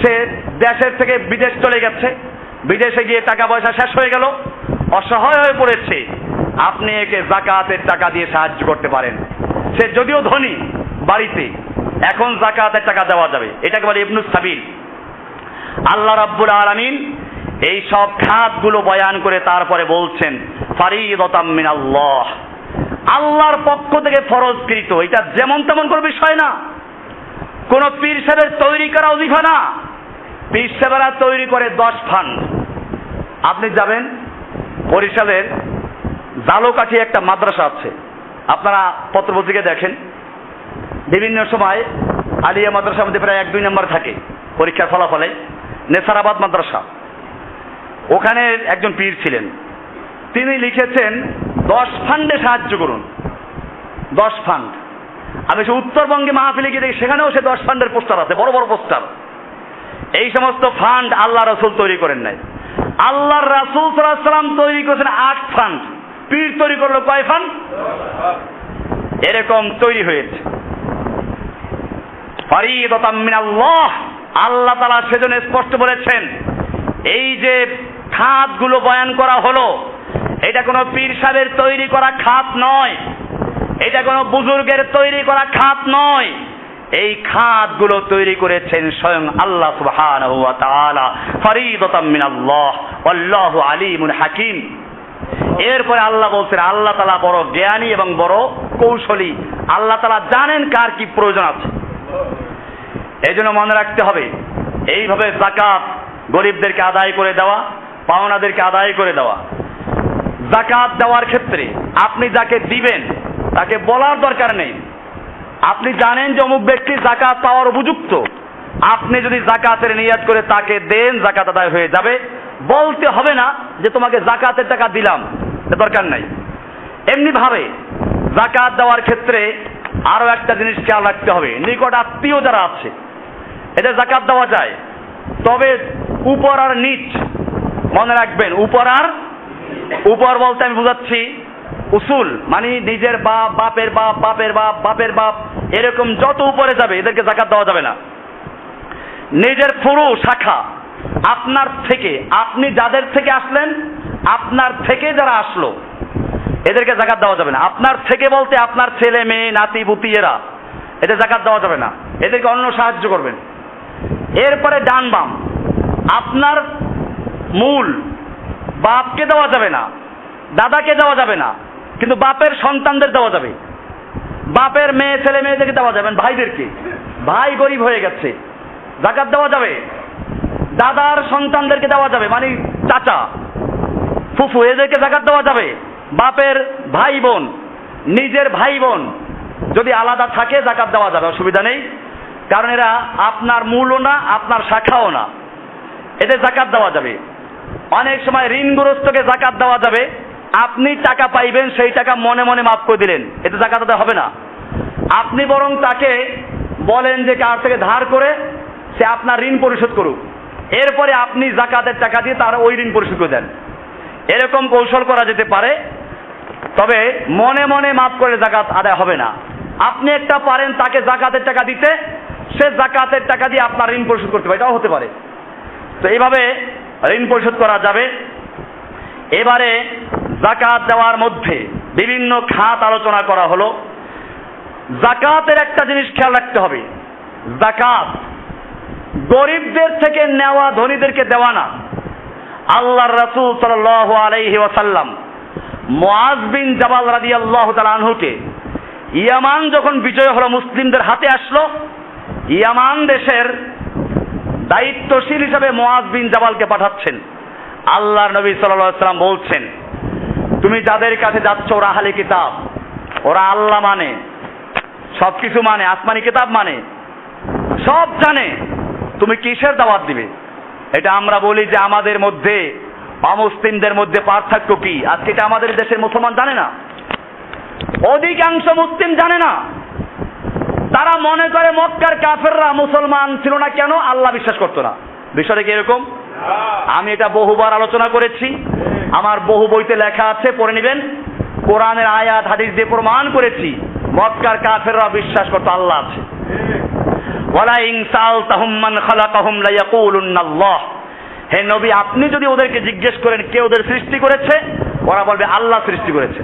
সে দেশের থেকে বিদেশ চলে গেছে, বিদেশে গিয়ে টাকা পয়সা শেষ হয়ে গেল, অসহায় হয়ে পড়েছে, আপনি একে যাকাতের টাকা দিয়ে সাহায্য করতে পারেন। সে যদিও ধনী বাড়িতে, এখন যাকাতের টাকা দেওয়া যাবে। এটাকে বলে ইবনুস সাবিল। আল্লাহ রাব্বুল আলামিন এই সব খাতগুলো বয়ান করে তারপরে বলছেন ফারিদাতাম মিনাল্লাহ, আল্লাহর পক্ষ থেকে ফরজকৃত। এটা যেমন তেমন কোনো বিষয় না, কোন পীর সাহেবের তৈরি করা ওজিফা না। পীর সাহেবেরা তৈরি করে 10 ফান্ড। আপনি যাবেন বরিশালের জালোকাঠি একটা মাদ্রাসা আছে, আপনারা পত্রপত্রিকা দেখেন, বিভিন্ন সময় আলিয়া মাদ্রাসার মধ্যে প্রায় 1-2 নম্বর থাকে পরীক্ষার ফলাফলে। নেসারাবাদ মাদ্রাসা, ওখানে একজন পীর ছিলেন, তিনি লিখেছেন 10 ফান্ডে সাহায্য করুন, 10 ফান্ড। আমি সে উত্তরবঙ্গে মাহফিলে গিয়ে দেখি সেখানেও সে 10 ফান্ডের পোস্টার আছে, বড় বড় পোস্টার। এই সমস্ত ফান্ড আল্লাহ রাসূল তৈরি করেন নাই, আল্লাহর রাসূল সাল্লাল্লাহু আলাইহি ওয়াসাল্লাম তৈরি করেছেন 8 ফান্ড, পীর তৈরি করলো কয় ফান্ড? এরকম তৈরি হয়েছে। ফরিদাতাম মিনাল্লাহ, আল্লাহ তাআলা সেজন্য স্পষ্ট বলেছেন এই যে খাতগুলো বয়ান করা হলো এটা কোনো পীর সাহেবের তৈরি করা খাত নয়, এটা কোনো বুজুর্গের তৈরি করা খাত নয়, এই খাতগুলো তৈরি করেছেন স্বয়ং আল্লাহ সুবহানাহু ওয়া তাআলা। ফরিদাতাম মিনাল্লাহ আল্লাহু আলিমুন হাকিম। এরপরে আল্লাহ বলছেন আল্লাহ তাআলা বড় জ্ঞানী এবং বড় কৌশলী, আল্লাহ তাআলা জানেন কার কি প্রয়োজন আছে। এই জন্য মনে রাখতে হবে এইভাবে যাকাত গরিবদেরকে আদায় করে দেওয়া, পাওনাদেরকে আদায় করে দেওয়া। যাকাত দেওয়ার ক্ষেত্রে আপনি যাকে দিবেন তাকে বলার দরকার নেই, আপনি জানেন যে অমুক ব্যক্তি যাকাত পাওয়ার উপযুক্ত, আপনি যদি যাকাতের নিয়াত করে তাকে দেন যাকাত আদায় হয়ে যাবে, বলতে হবে না যে তোমাকে যাকাতের টাকা দিলাম, দরকার নাই। এমনি ভাবে যাকাত দেওয়ার ক্ষেত্রে আরো একটা জিনিস খেয়াল রাখতে হবে, নিকট আত্মীয় যারা আছে এদের যাকাত দেওয়া যায়, তবে উপর আর নিচ মনে রাখবেন। উপর বলতে আমি বুঝাচ্ছি উসুল, মানে নিজের বাপ, বাপের বাপ, বাপের বাপ, বাপের বাপ, এরকম যত উপরে যাবে এদেরকে যাকাত দেওয়া যাবে না। নিজের ফুরু শাখা, আপনার থেকে, আপনি যাদের থেকে আসলেন, আপনার থেকে যারা আসলো এদেরকে যাকাত দেওয়া যাবে না। আপনার থেকে বলতে আপনার ছেলে মেয়ে নাতি পুতি এরা, এদের যাকাত দেওয়া যাবে না, এদেরকে অন্য সাহায্য করবেন। এরপরে ডান বাম, আপনার মূল বাপকে দেওয়া যাবে না, দাদাকে দেওয়া যাবে না, কিন্তু বাপের সন্তানদের দেওয়া যাবে, বাপের মেয়ে ছেলে মেয়েদেরকে দেওয়া যাবে, ভাইদেরকে, ভাই গরিব হয়ে গেছে যাকাত দেওয়া যাবে। দাদার সন্তানদেরকে দেওয়া যাবে, মানে চাচা ফুফু এদেরকে যাকাত দেওয়া যাবে। বাপের ভাই বোন, নিজের ভাই বোন যদি আলাদা থাকে যাকাত দেওয়া যাবে, অসুবিধা নেই, কারণ এরা আপনার মূলও না আপনার শাখাও না, এদের যাকাত দেওয়া যাবে। অনেক সময় ঋণগ্রস্তকে যাকাত দেওয়া যাবে, আপনি টাকা পাইবেন সেই টাকা মনে মনে মাফ করে দিলেন, এতে যাকাত দেওয়া হবে না। আপনি বরং তাকে বলেন যে কার থেকে ধার করে সে আপনার ঋণ পরিশোধ করুক, এরপরে আপনি যাকাতের টাকা দিয়ে তার ওই ঋণ পরিশোধ করে দেন, এরকম কৌশল করা যেতে পারে। তবে মনে মনে মাফ করে যাকাত আদায় হবে না। আপনি একটা পারেন তাকে যাকাতের টাকা দিতে, সে যাকাতের টাকা দিয়ে আপনার ঋণ পরিশোধ করতে পারে, এটাও হতে পারে। তো এইভাবে ঋণ পরিশোধ করা যাবে। এবারে যাকাত দেওয়ার মধ্যে বিভিন্ন খাত আলোচনা করা হলো। যাকাতের একটা জিনিস খেয়াল রাখতে হবে, যাকাত গরিবদের থেকে নেওয়া, ধনীদেরকে দেওয়া না। আল্লাহর রাসূল সাল্লাল্লাহু আলাইহি ওয়াসাল্লাম মুআজ বিন জাবাল রাদিয়াল্লাহু তাআলা আনহুকে ইয়ামান যখন বিজয় হলো, মুসলিমদের হাতে আসলো, ইয়ামান দেশের দায়িত্বশীল হিসাবে মুআজ বিন জাবালকে পাঠাচ্ছেন। আল্লাহর নবী সাল্লাল্লাহু আলাইহি ওয়াসাল্লাম বলছেন, তুমি যাদের কাছে যাচ্ছ ওরা আহলে কিতাব, ওরা আল্লাহ মানে, সবকিছু মানে, আসমানি কিতাব মানে, সব জানে, তুমি কিসের দাওয়াত দিবে? এটা আমরা বলি যে আমাদের মধ্যে অমুসলিমদের মধ্যে পার্থক্য কি, আজকে এটা আমাদের দেশের মুসলমান জানে না, অধিকাংশ মুসলিম জানে না। তারা মনে করে মক্কার কাফেররা মুসলমান ছিল না কেন, আল্লাহ বিশ্বাস করতো না। বিষয়টা কি এরকম? আমি এটা বহুবার আলোচনা করেছি, আমার বহু বইতে লেখা আছে, পড়ে নেবেন। কোরআনের আয়াত হাদিস দিয়ে প্রমাণ করেছি মক্কার কাফেররা বিশ্বাস করতো আল্লাহ আছে। ওয়ালা ইন সালতাহুম মান খালাকাহুম লা ইয়াকুলুন্নাল্লাহ, হে নবী আপনি যদি ওদেরকে জিজ্ঞেস করেন কে ওদের সৃষ্টি করেছে, ওরা বলবে আল্লাহ সৃষ্টি করেছে।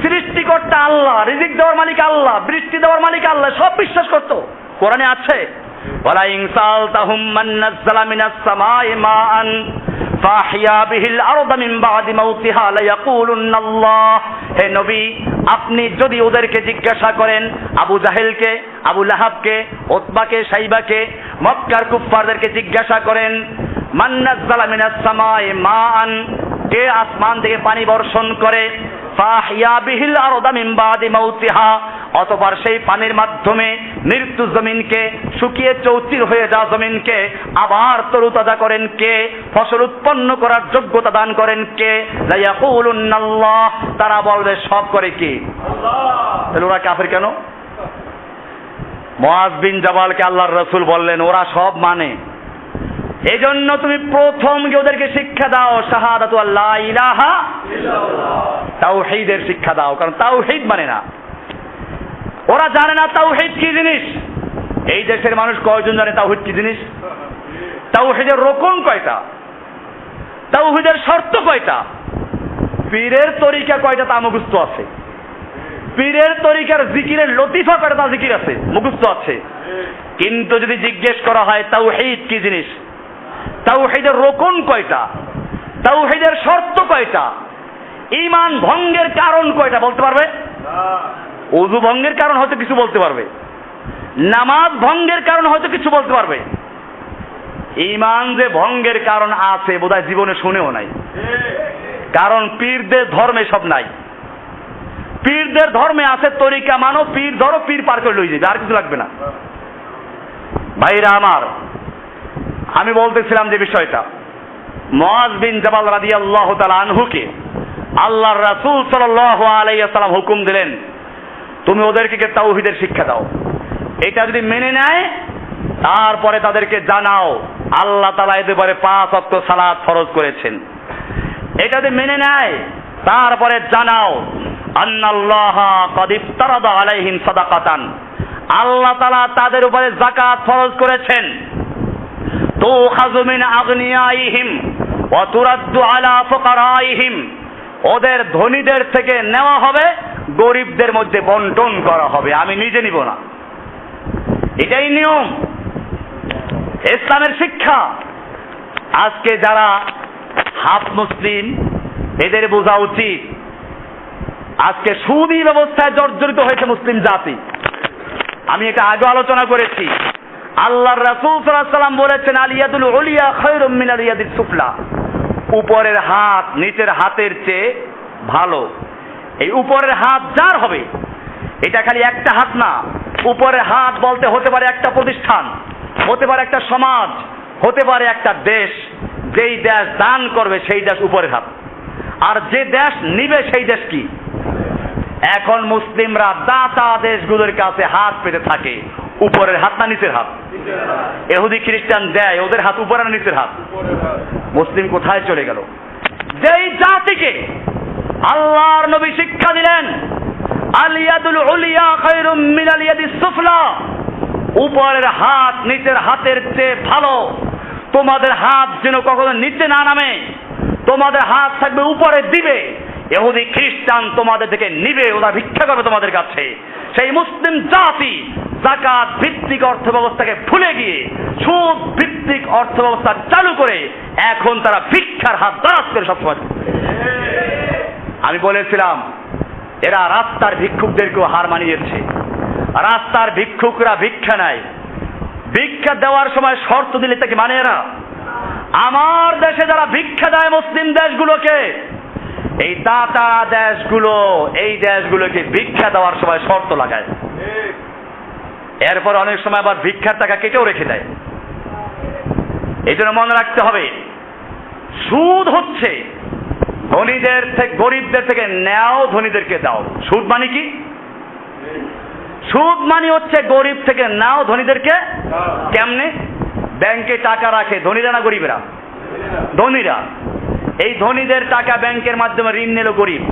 সৃষ্টিকর্তা আল্লাহ, রিজিক দেওয়ার মালিক আল্লাহ, বৃষ্টি দেওয়ার মালিক আল্লাহ, সব বিশ্বাস করতো। কোরআনে আছে ওয়ালা ইন সালতাহুম মান নাযালা মিনাস সামাই মাআন ফাহিয়া বিহিল আরদা মিন বাদি মাউতিহা লা ইয়াকুলুন্নাল্লাহ, হে নবী আপনি যদি ওদেরকে জিজ্ঞাসা করেন, আবু জাহেলকে, আবু লাহাবকে, উতবাকে, শাইবাকে, মক্কার কুফফারদেরকে জিজ্ঞাসা করেন মান নাযালা মিনাস সামাই মাআন, কে আসমান থেকে পানি বর্ষণ করে, ফাহিয়া বিহিল আরদা মিন বাদি মাউতিহা, অতঃপর সেই পানির মাধ্যমে মৃত্যু জমিনকে, শুকিয়ে চৌচির হয়ে যাওয়া জমিনকে আবার তরুতাজা করেন কে? ফসল উৎপন্ন করার যোগ্যতা দান করেন কে? লায়াকুলুন্নাল্লাহ, তারা বলবে সব করে কি? তাহলে ওরা কাফের কেন? মুআজ বিন জাবালকে আল্লাহর রাসূল বললেন ওরা সব মানে। এজন্য তুমি প্রথম গিয়ে ওদেরকে শিক্ষা দাও শাহাদাতু আল্লা ইলাহা ইল্লাল্লাহ, তাওহীদের শিক্ষা দাও, কারণ তাওহীদ মানে না, ওরা জানে না তাওহীদ কি জিনিস। এই দেশের মানুষ কয়জন জানে তাওহীদ কি জিনিস? তাওহীদের রকম কয়টা, তাওহীদের শর্ত কয়টা, পীরের তরিকা কয়টা তা মুখস্থ আছে, পীরের তরিকার জিকিরের লতিফা কয়টা তা জিকির আছে, মুখস্থ আছে। কিন্তু যদি জিজ্ঞেস করা হয় তাওহীদ কি জিনিস, তাওহীদের রকম কয়টা, তাওহীদের শর্ত কয়টা, ঈমান ভঙ্গের কারণ কয়টা বলতে পারবে? ওযু ভঙ্গের কারণ হয়তো কিছু বলতে পারবে, নামাজ ভঙ্গের কারণ হয়তো কিছু বলতে পারবে। ঈমান যে ভঙ্গের কারণ আছে বোধহয় জীবনে শুনেও নাই, কারণ পীরদের ধর্মে সব নাই। পীরদের ধর্মে আছে তরিকা মানো, পীর ধরো, পীর পার করে লই যাবে, আর কিছু লাগবে না। ভাইরা আমার, আমি বলতেছিলাম যে বিষয়টা, মুআজ বিন জাবাল রাদিয়াল্লাহু তাআলা আনহুকে আল্লাহর রাসূল সাল্লাল্লাহু আলাইহি ওয়াসাল্লাম হুকুম দিলেন তুমি ওদেরকে তাওহীদের শিক্ষা দাও। এটা যদি মেনে নেয় তারপরে তাদেরকে জানাও আল্লাহ তাআলা এদের উপরে 5 ওয়াক্ত সালাত ফরজ করেছেন। এটা যদি মেনে নেয় তারপরে জানাও আন্নাল্লাহা ক্বাদ ইফতারাদা আলাইহিম সাদাকাতান, আল্লাহ তাআলা তাদের উপরে যাকাত ফরজ করেছেন। তুখাযু মিন আগনিয়াইহিম ওয়া তুরাদ্দু আলা ফুকারাইহিম, ওদের ধনীদের থেকে নেওয়া হবে, গরিবদের মধ্যে বন্টন করা হবে, আমি নিজে নিব না। এটাই নিয়ম, ইসলামের শিক্ষা। আজকে যারা হাফ মুসলিম এদের বোঝা উচিত আজকে সুদী ব্যবস্থায় জর্জরিত হয়েছে মুসলিম জাতি। আমি এটা আগে আলোচনা করেছি। আল্লাহর রাসূল সাল্লাল্লাহু আলাইহি ওয়াসাল্লাম বলেছেন আলিয়াদুল উলিয়া খায়রুম মিন আলিয়াদিস সুফলা, উপরের হাত নিচের হাতের চেয়ে ভালো। এই উপরের হাত যার হবে, এটা খালি একটা হাত না, উপরের হাত বলতে হতে পারে একটা প্রতিষ্ঠান, হতে পারে একটা সমাজ, হতে পারে একটা দেশ। যেই দেশ দান করবে সেই দেশ উপরের হাত, আর যে দেশ নিবে সেই দেশ কি? এখন মুসলিমরা দাতা দেশগুলোর কাছে হাত পেতে থাকে, উপরের হাত না নিচের হাত? ইহুদি খ্রিস্টান দেয়, ওদের হাত উপরে না নিচের হাত? মুসলিম কোথায় চলে গেল? যেই জাতিকে আল্লাহর নবী শিক্ষা দিলেন আলিয়াদুল উলিয়া খায়রুম মিন আলিয়াদিস সুফলা, উপরের হাত নিচের হাতের চেয়ে ভালো। তোমাদের হাত যেন কখনো নিচে না নামে, তোমাদের হাত থাকবে উপরে দিবে। ইহুদি খ্রিস্টান তোমাদের থেকে নিবে, ওরা ভিক্ষা করবে তোমাদের কাছে। সেই মুসলিম জাতি যাকাত ভিত্তিক অর্থ ব্যবস্থাকে ভুলে গিয়ে সুদ ভিত্তিক অর্থ ব্যবস্থা চালু করে এখন তারা ভিক্ষার হাত দারাজ করে সবসময়। আমি বলেছিলাম এরা রাস্তার ভিক্ষুকদেরকেও হার মানিয়েছে। রাস্তার ভিক্ষুকরা ভিক্ষা নেয়, ভিক্ষা দেওয়ার সময় শর্ত দিলে তাকে মানে এরা। আমার দেশে যারা ভিক্ষা দেয় মুসলিম দেশগুলোকে, এই দাতা দেশগুলো এই দেশগুলোকে ভিক্ষা দেওয়ার সময় শর্ত লাগায়, এরপর অনেক সময় আবার ভিক্ষার টাকা কেটেও রেখে দেয়। এই জন্য মনে রাখতে হবে সুদ হচ্ছে ধনীদের থেকে গরিবদের থেকে নেও, ধনীদেরকে দাও। সুদ মানে কি? সুদ মানে হচ্ছে গরিব থেকে নাও, ধনীদেরকে। কেমনে? ব্যাংকে টাকা রাখে ধনীরা না গরিবেরা? ধনীরা। এই ধনীদের টাকা ব্যাংকের মাধ্যমে ঋণ নিল গরিব,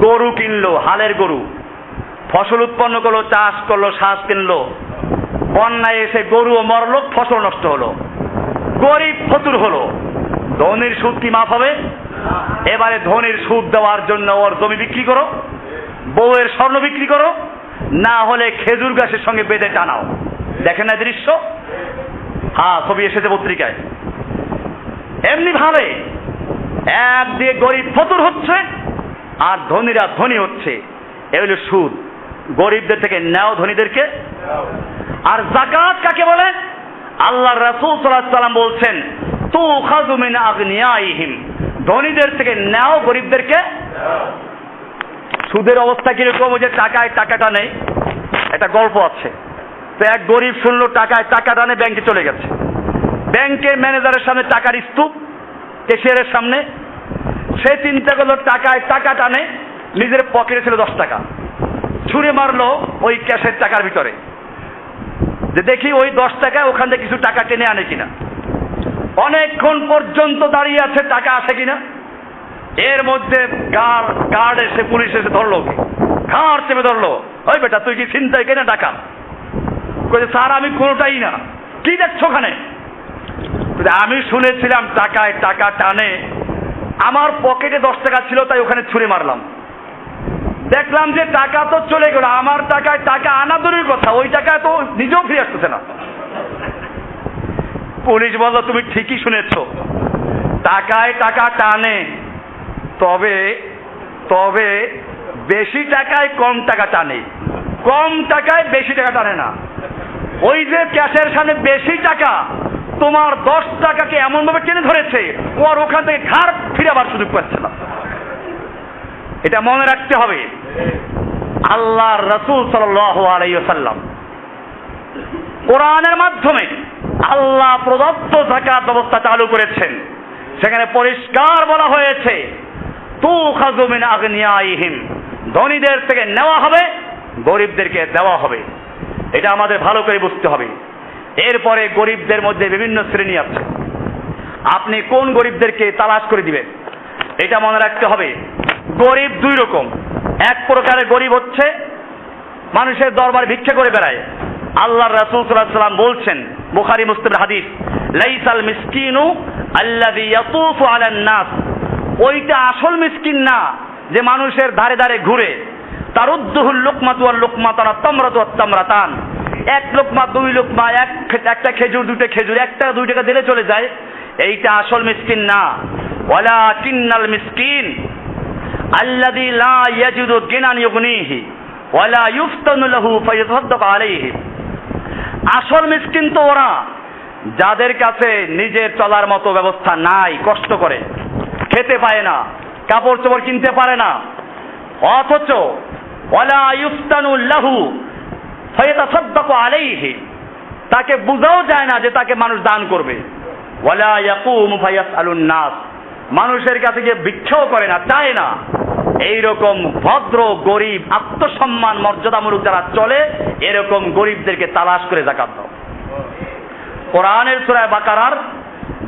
গরু কিনলো, হালের গরু, ফসল উৎপন্ন করলো, চাষ করলো, শ্বাস কিনলো, বন্যায় এসে গরুও মরলো, ফসল নষ্ট হলো, গরিব ফতুর হলো। ধনীর সুদ কি মাফ হবে? এবারে ধনীর সুদ দেওয়ার জন্য ওর জমি বিক্রি করো, বউয়ের স্বর্ণ বিক্রি করো, না হলে খেজুর গাছের সঙ্গে বেঁধে টানাও। দেখেন না দৃশ্য? হ্যাঁ, ছবি এসেছে পত্রিকায়। এমনি ভাবে একদিকে গরিব ফতুর হচ্ছে আর ধনীরা ধনী হচ্ছে। এ হলো সুদ। গরিবদের থেকে নেও, ধনীদেরকে। আর যাকাত কাকে বলে? আল্লাহর রাসূল সাল্লাল্লাহু আলাইহি ওয়াসাল্লাম বলছেন তুখাযু মিন আগনিয়াইহিম, ধনীদের থেকে নেও, গরিবদেরকে। সুদের অবস্থা কিরকম? যে টাকায় টাকাটা নেই, একটা গল্প আছে। তো এক গরিব শুনলো টাকা টানে ব্যাংকে চলে গেছে। ব্যাংকের ম্যানেজারের সামনে টাকার স্তূপ, ক্যাশিয়ারের সামনে। সে চিন্তা করলো টাকা টানে, নিজের পকেটে ছিল 10 টাকা, ছুঁড়ে মারলো ওই ক্যাশের টাকার ভিতরে, যে দেখি ওই 10 টাকা ওখান থেকে কিছু টাকা টেনে আনে কিনা। অনেকক্ষণ পর্যন্ত দাঁড়িয়ে আছে, টাকা আসে কিনা। এর মধ্যে গার্ড এসে, পুলিশ এসে ধরলো, ঘাড় চেপে ধরলো, ওই বেটা তুই কি ছিনতাই কেনা টাকা? বলছে স্যার আমি কোনোটাই না। কি দেখছো ওখানে? আমি শুনেছিলাম টাকা টানে, আমার পকেটে 10 টাকা ছিল তাই ওখানে ছুঁড়ে মারলাম। দেখলাম যে টাকা তো চলে গেল, আমার টাকা আনা দূরের কথা, ওই টাকা তো নিজেও ফিরে আসতেছে না। পুলিশ বলল তুমি ঠিকই শুনেছো, টাকা টানে, তবে বেশি টাকায় কম টাকা টানে, কম টাকায় বেশি টাকা টানে না। ওই যে ক্যাশের সামনে বেশি টাকা, তোমার 10 টাকাকে এমন ভাবে টেনে ধরেছে, ও আর ওখান থেকে ঘাড় ফিরে আবার সুযোগ পাচ্ছে না। এটা মনে রাখতে হবে। আল্লাহর রাসূল সাল্লাল্লাহু আলাইহি ওয়াসাল্লাম কোরআনের মাধ্যমে আল্লাহ প্রদত্ত যাকাত ব্যবস্থা চালু করেছেন। সেখানে পরিষ্কার বলা হয়েছে তুখাযু মিন আগনিয়াইহিম, ধনীদের থেকে নেওয়া হবে, গরিবদেরকে দেওয়া হবে। এটা আমাদের ভালো করে বুঝতে হবে। এরপরে গরিবদের মধ্যে বিভিন্ন শ্রেণী আছে, আপনি কোন গরিবদেরকে তালাশ করে দিবেন এটা মনে রাখতে হবে। গরিব দুই রকম। এক প্রকারের গরিব হচ্ছে মানুষের দরবারে ভিক্ষা করে বেড়ায়। আল্লাহর রাসূল সাল্লাল্লাহু আলাইহি ওয়াসাল্লাম বলছেন, বুখারী মুসলিমের হাদিস, লাইসাল মিসকিনু আল্লাযী ইয়াতুফু আলান নাস, ওইটা আসল মিসকিন না যে মানুষের ধারে ধারে ঘুরে। তারুদ্দুহুল লুকমাতু ওয়াল লুকমাতান তামরাতু ওয়াত তামরাতান, এক লোকমা দুই লোকমা, একটা খেজুর দুইটা খেজুর, 1 টাকা 2 টাকা দিলে চলে যায়, এইটা আসল মিসকিন না। ওয়ালাকিন্নাল মিসকিন আল্লাযী লা ইয়াজিদু গিনান ইউগনিহি ওয়ালা ইফতানু লাহু ফায়াতাসাদ্দাকু আলাইহি, আসল মিসকিন তো ওরা যাদের কাছে নিজের চলার মতো ব্যবস্থা নাই, কষ্ট করে খেতে পায় না, কাপড় চোপড় কিনতে পারে না, অথচ ওয়ালা ইফতানু লাহু ফায়াতাসাদ্দাকু আলাইহি, তাকে বুঝাও যায় না যে তাকে মানুষ দান করবে। ওয়ালা ইয়াকুমু ফায়াসআলুন নাস, মানুষের কাছে গিয়ে ভিক্ষাও করে না, চায় না। এইরকম ভদ্র গরিব আত্মসম্মান মর্যাদামূলক যারা চলে, এরকম গরিবদেরকে তালাশ করে যাকাত দাও। কোরআনের সূরা বাকারার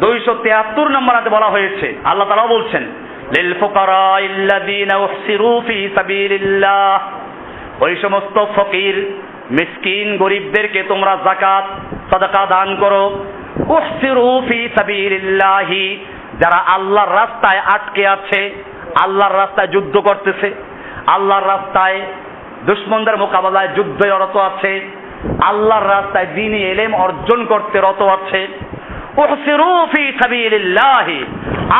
273 নম্বর আয়াতে বলা হয়েছে, আল্লাহ তাআলা বলছেন, লিল ফুকারাইল্লাযীনা উহসিরু ফি সাবিলিল্লাহ, ওই সমস্ত ফকির মিসকিন গরিবদেরকে তোমরা যাকাত সাদাকা দান করো। উহসিরু ফি সাবিলিল্লাহি, যারা আল্লাহর রাস্তায় আটকে আছে, আল্লাহর রাস্তায় যুদ্ধ করতেছে, আল্লাহর রাস্তায় দুশমনদের মোকাবেলায় যুদ্ধে রত আছে, আল্লাহর রাস্তায় দ্বীনি ইলম অর্জন করতে রত আছে। উহসিরু ফি সাবিলিল্লাহি,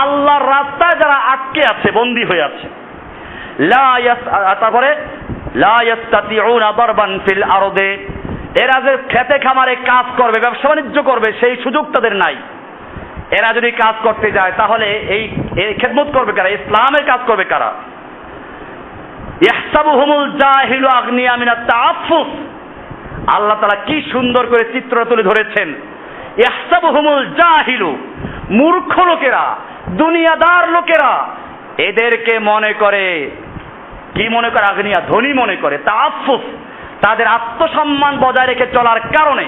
আল্লাহর রাস্তায় যারা আটকে আছে, বন্দী হয়ে আছে। তারপরে লা ইয়াস্তাতিউনা দারবান ফিল আরদে, এরা যে খেতে খামারে কাজ করবে, ব্যবসা বাণিজ্য করবে, সেই সুযোগ তাদের নাই। এরা যদি কাজ করতে যায় তাহলে এই খেদমত করবে কারা? ইসলামের কাজ করবে কারা? ইহসাবুহুমুল জাহিলু আগনিয়া মিনাত তাআফফুফ, আল্লাহ তাআলা কি সুন্দর করে চিত্র তুলে ধরেছেন। ইহসাবুহুমুল জাহিলু, মূর্খ লোকেরা, দুনিয়াদার লোকেরা এদেরকে মনে করে, কি মনে করে? আগনিয়া, ধনী মনে করে। তাআফফুফ, তাদের আত্মসম্মান বজায় রেখে চলার কারণে,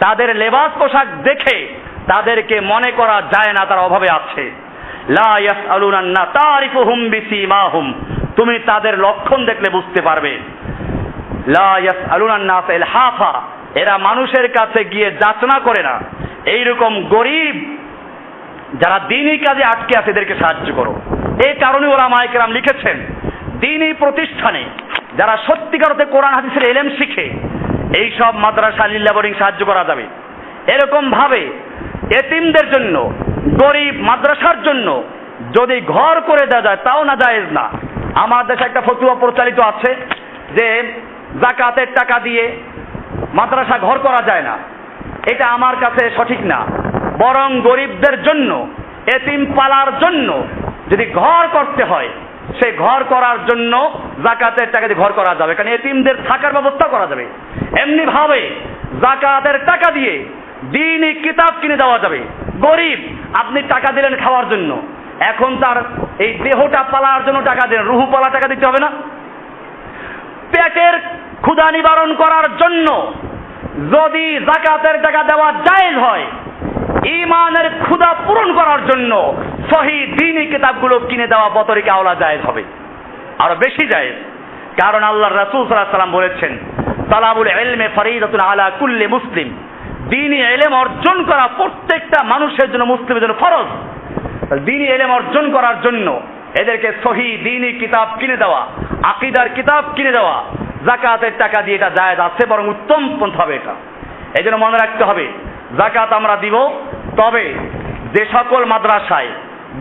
তাদের লেবাস পোশাক দেখে তাদেরকে মনে করা যায় না তারা অভাবে আছে। লা ইয়াসআলুনান না তারিফুহুম বিসীমাহুম, তুমি তাদের লক্ষণ দেখলে বুঝতে পারবে। লা ইয়াসআলুনান নাস ইলহাফা, এরা মানুষের কাছে গিয়ে যাচনা করে না। এইরকম গরিব যারা দ্বীনি কাজে আটকে আছে এদেরকে সাহায্য করো। এই কারণে উলামায়ে কেরাম লিখেছেন, দ্বীনি প্রতিষ্ঠানে যারা সত্যিকার অর্থে কোরআন হাদিসের ইলম শিখে, এই সব মাদ্রাসা লিল্লাহ বোর্ডিং সাহায্য করা যাবে। এরকম ভাবে এতিমদের জন্য, গরিব মাদ্রাসার জন্য যদি ঘর করে দেওয়া যায় তাও না জায়েজ না। আমার দেশে একটা ফতোয়া প্রচলিত আছে যে যাকাতের টাকা দিয়ে মাদ্রাসা ঘর করা যায় না। এটা আমার কাছে সঠিক না। বরং গরিবদের জন্য, এতিম পালার জন্য যদি ঘর করতে হয়, সেই ঘর করার জন্য জাকাতের টাকা দিয়ে ঘর করা যাবে, কারণ এতিমদের থাকার ব্যবস্থা করা যাবে। এমনি ভাবে জাকাতের টাকা দিয়ে দ্বীনি কিতাব কিনে দেওয়া যাবে। গরিব, আপনি টাকা দিলেন খাওয়ার জন্য, এখন তার এই দেহটা পালার জন্য টাকা দিলেন, রুহু পালা টাকা দিতে হবে না? পেটের ক্ষুধা নিবারণ করার জন্য যদি জাকাতের টাকা দেওয়া জায়েজ হয়, ঈমানের ক্ষুধা পূরণ করার জন্য সহিহ দ্বীনি কিতাবগুলো কিনে দেওয়া বতরিকে আওলা জায়েজ হবে, আরো বেশি জায়েজ। কারণ আল্লাহর রাসূল সাল্লাল্লাহু আলাইহি ওয়াসাল্লাম বলেছেন, তালাবুল ইলমি ফরিদাতুন আলা কুল্লি মুসলিম, দ্বীনি ইলম অর্জন করা প্রত্যেকটা মানুষের জন্য, মুসলিমের জন্য ফরজ। দ্বীনি ইলম অর্জন করার জন্য এদেরকে সহিহ দ্বীনি কিতাব কিনে দেওয়া, আকীদার কিতাব কিনে দেওয়া, যাকাতের টাকা দিয়ে এটা জায়েজ আছে, বরং উত্তম পন্থা হবে এটা। এই জন্য মনে রাখতে হবে, যাকাত আমরা দিব, তবে যে সকল মাদ্রাসায়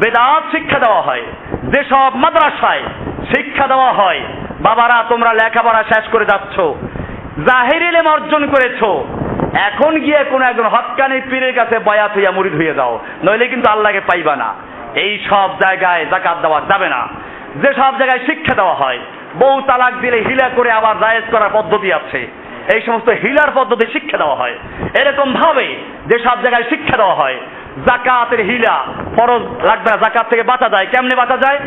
বেদাত শিক্ষা দেওয়া হয়, যেসব মাদ্রাসায় শিক্ষা দেওয়া হয়, বাবারা তোমরা লেখাপড়া শেষ করে যাচ্ছ, জাহির ইলম অর্জন করেছো, এখন গিয়ে কোন একজন হক্কানি পীরের কাছে বায়াত হইয়া মুরিদ হয়ে যাও, নইলে কিন্তু আল্লাহকে পাইবা না। এই সব জায়গায় যাকাত দেওয়া যাবে না। যে সব জায়গায় শিক্ষা দেওয়া হয়, বউ তালাক দিলে হিলা করে আবার জায়েজ করার পদ্ধতি আছে, এই সমস্ত হিলার পদ্ধতি শিক্ষা দেওয়া হয়। এরকম ভাবে যে সব জায়গায় শিক্ষা দেওয়া হয় যাকাতের হিলা ফরজ লাগবে না, যাকাত থেকে বাঁচা যায়। কেমনে বাঁচা যায়?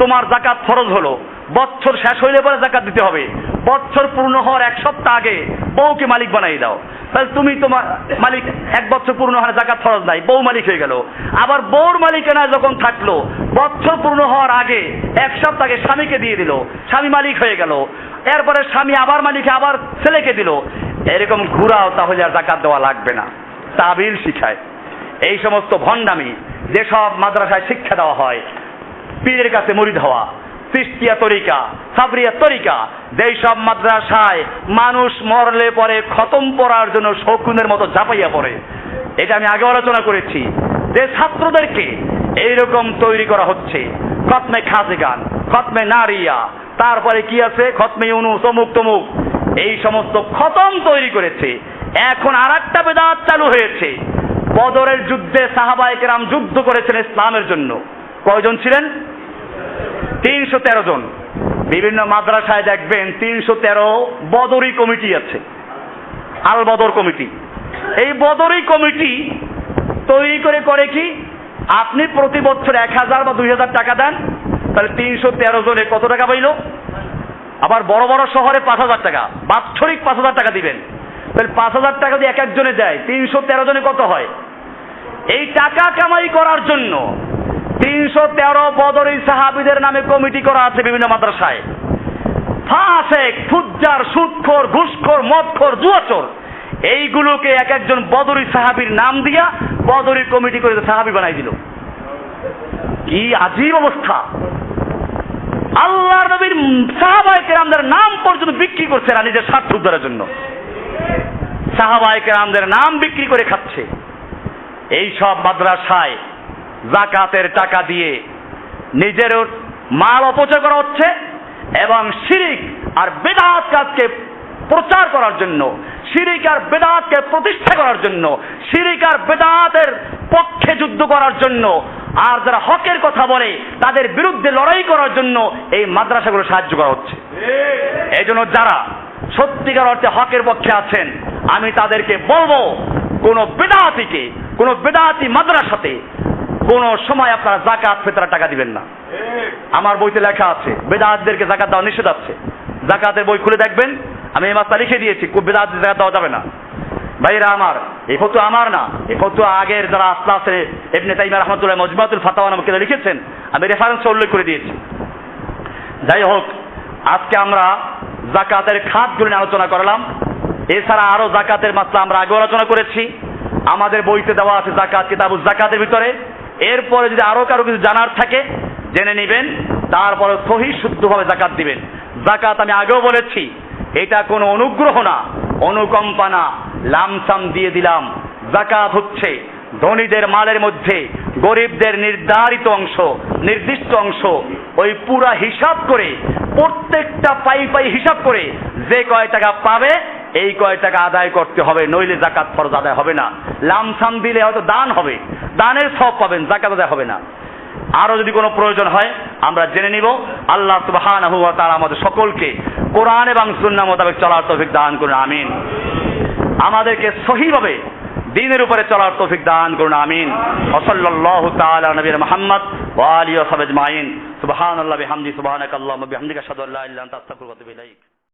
তোমার যাকাত ফরজ হলো, বছর শেষ হইলে পরে যাকাত দিতে হবে, বছর পূর্ণ হওয়ার এক সপ্তাহ আগে বউকে মালিক বানাই দাও, তাহলে তুমি তোমার মালিক, এক বছর পূর্ণ হওয়ার যাকাত ফরজ নাই, বউ মালিক হয়ে গেল। আবার বউর মালিকানা যখন থাকলো, বছর পূর্ণ হওয়ার আগে এক সপ্তাহ আগে স্বামীকে দিয়ে দিল, স্বামী মালিক হয়ে গেল। এরপরে স্বামী আবার মালিকে আবার ছেলেকে দিল, এরকম ঘুরাও, তাহলে আর যাকাত দেওয়া লাগবে না। তাবিল শিখায় এই সমস্ত ভণ্ডামি। যেসব মাদ্রাসায় শিক্ষা দেওয়া হয় পীরের কাছে মুরিদ হওয়া, চিশতিয়া তরিকা, সাবরিয়া তরিকা, যেই সব মাদ্রাসায় মানুষ মরলে পরে খতম পড়ার জন্য শকুনের মতো ঝাঁপাইয়া পড়ে, এটা আমি আগে আলোচনা করেছি, যে ছাত্রদেরকে এইরকম তৈরি করা হচ্ছে, খতমে খাজেগান, খতমে নারিয়া, তারপরে কি আছে খতমে ইউনুস, অমুক তমুক, এই সমস্ত খতম তৈরি করেছে। এখন আর একটা বেদাত চালু হয়েছে। বদরের যুদ্ধে সাহাবায়ে কেরাম যুদ্ধ করেছেন ইসলামের জন্য, কয়জন ছিলেন? 313 জন। বিভিন্ন মাদ্রাসায় দেখবেন 313 বদরি কমিটি আছে, আল বদর কমিটি। এই বদরি কমিটি তৈরি করে কি, আপনি প্রতি বছর 1000 বা 2000 টাকা দেন, তাহলে 313 জনে কত টাকা পাইল? আবার বড় বড় শহরে 5000 টাকা, বাৎসরিক 5000 টাকা দিবেন, তাহলে 5000 টাকা দিয়ে এক একজনে দেয়, 313 জনে কত হয়? এই টাকা কামাই করার জন্য 313 বদরি সাহাবীদের নামে কমিটি করা আছে বিভিন্ন মাদ্রাসায়। ফাসেক, ফুজ্জার, সুদখোর, ঘুষখোর, মদখোর, জুয়াচোর, এইগুলোকে এক একজন বদরি সাহাবীর নাম দিয়া বদরি কমিটি করে সাহাবী বানাই দিল। কি আজীব অবস্থা! আল্লাহর নবীর সাহাবায়ে কেরামদের নাম পর্যন্ত বিক্রি করছে না নিজের স্বার্থ উদ্ধারের জন্য। সাহাবায়ে কেরামদের নাম বিক্রি করে খাচ্ছে। এই সব মাদ্রাসায় যাকাতের টাকা দিয়ে নিজের মাল অপচয় করা হচ্ছে এবং শিরিক আর বেদাত কাজকে প্রচার করার জন্য, শিরিক আর বেদাতকে প্রতিষ্ঠা করার জন্য, শিরিক আর বেদাতের পক্ষে যুদ্ধ করার জন্য, আর যারা হকের কথা বলে তাদের বিরুদ্ধে লড়াই করার জন্য এই মাদ্রাসাগুলো সাহায্য করা হচ্ছে। এই জন্য যারা সত্যিকার অর্থে হকের পক্ষে আছেন, আমি তাদেরকে বলবো, কোন বেদাতিকে, কোন বেদাতি মাদ্রাসাতে কোন সময় আপনারা যাকাত ফিতরা টাকা দিবেন না। আমার বইতে লেখা আছে বেদাতদেরকে যাকাত দেওয়া নিষেধ আছে। যাকাতের বই খুলে দেখবেন, আমি এই মাসটা লিখে দিয়েছি, বেদাতদের যাকাত দেওয়া যাবে না। ভাইরা আমার, এই ফতোয়া আমার না, এই ফতোয়া আগের যারা আসলা আছে, ইবনে তাইমিয়া রাহমাতুল্লাহ মজমুআতুল ফাতাওয়া নামে কেন লিখেছেন, আমি রেফারেন্স উল্লেখ করে দিয়েছি। যাই হোক, আজকে আমরা যাকাতের খাতগুলো নিয়ে আলোচনা করলাম। এছাড়া আরো যাকাতের মাসলা আমরা আগে আলোচনা করেছি, আমাদের বইতে দেওয়া আছে যাকাত কিতাবুজ যাকাতের ভিতরে। এরপরে যদি আরো কারো কিছু জানার থাকে জেনে নেবেন, তারপরে সহিহ শুদ্ধভাবে যাকাত দিবেন। যাকাত আমি আগেও বলেছি, এটা কোনো অনুগ্রহ না, অনুকম্পা না, লামসাম দিয়ে দিলাম। যাকাত হচ্ছে ধনীদের মালের মধ্যে গরিবদের নির্ধারিত অংশ, নির্দিষ্ট অংশ, ওই পুরা হিসাব করে, প্রত্যেকটা পাই পাই হিসাব করে যে কয় টাকা পাবে এই কয় টাকা আদায় করতে হবে, নইলে যাকাত ফরজ আদায় হবে না। লামসাম দিলে হয়তো দান হবে, দানের সওয়াব পাবেন, যাকাত আদায় হবে না। আরো যদি কোনো প্রয়োজন হয় আমরা জেনে নিব। আল্লাহ সুবহানাহু ওয়া তাআলা আমাদের সকলকে কোরআন এবং সুন্নাহ মোতাবেক চলার তৌফিক দান করুন, আমিন। আমাদেরকে সহিভাবে দ্বীনের উপরে চলার তৌফিক দান করুন, আমিন। ওয়া সাল্লাল্লাহু তাআলা আলা নবিয়িনা মুহাম্মদ ওয়া আলিহি ওয়া সাহবিহি আজমাইন। সুবহানাল্লাহি ওয়া বিহামদিহি সুবহানাকাল্লাহুম্মা ওয়া বিহামদিকা আশহাদু আল্লা ইলাহা ইল্লা আনতা আস্তাগফিরুকা ওয়া আতুবু ইলাইক।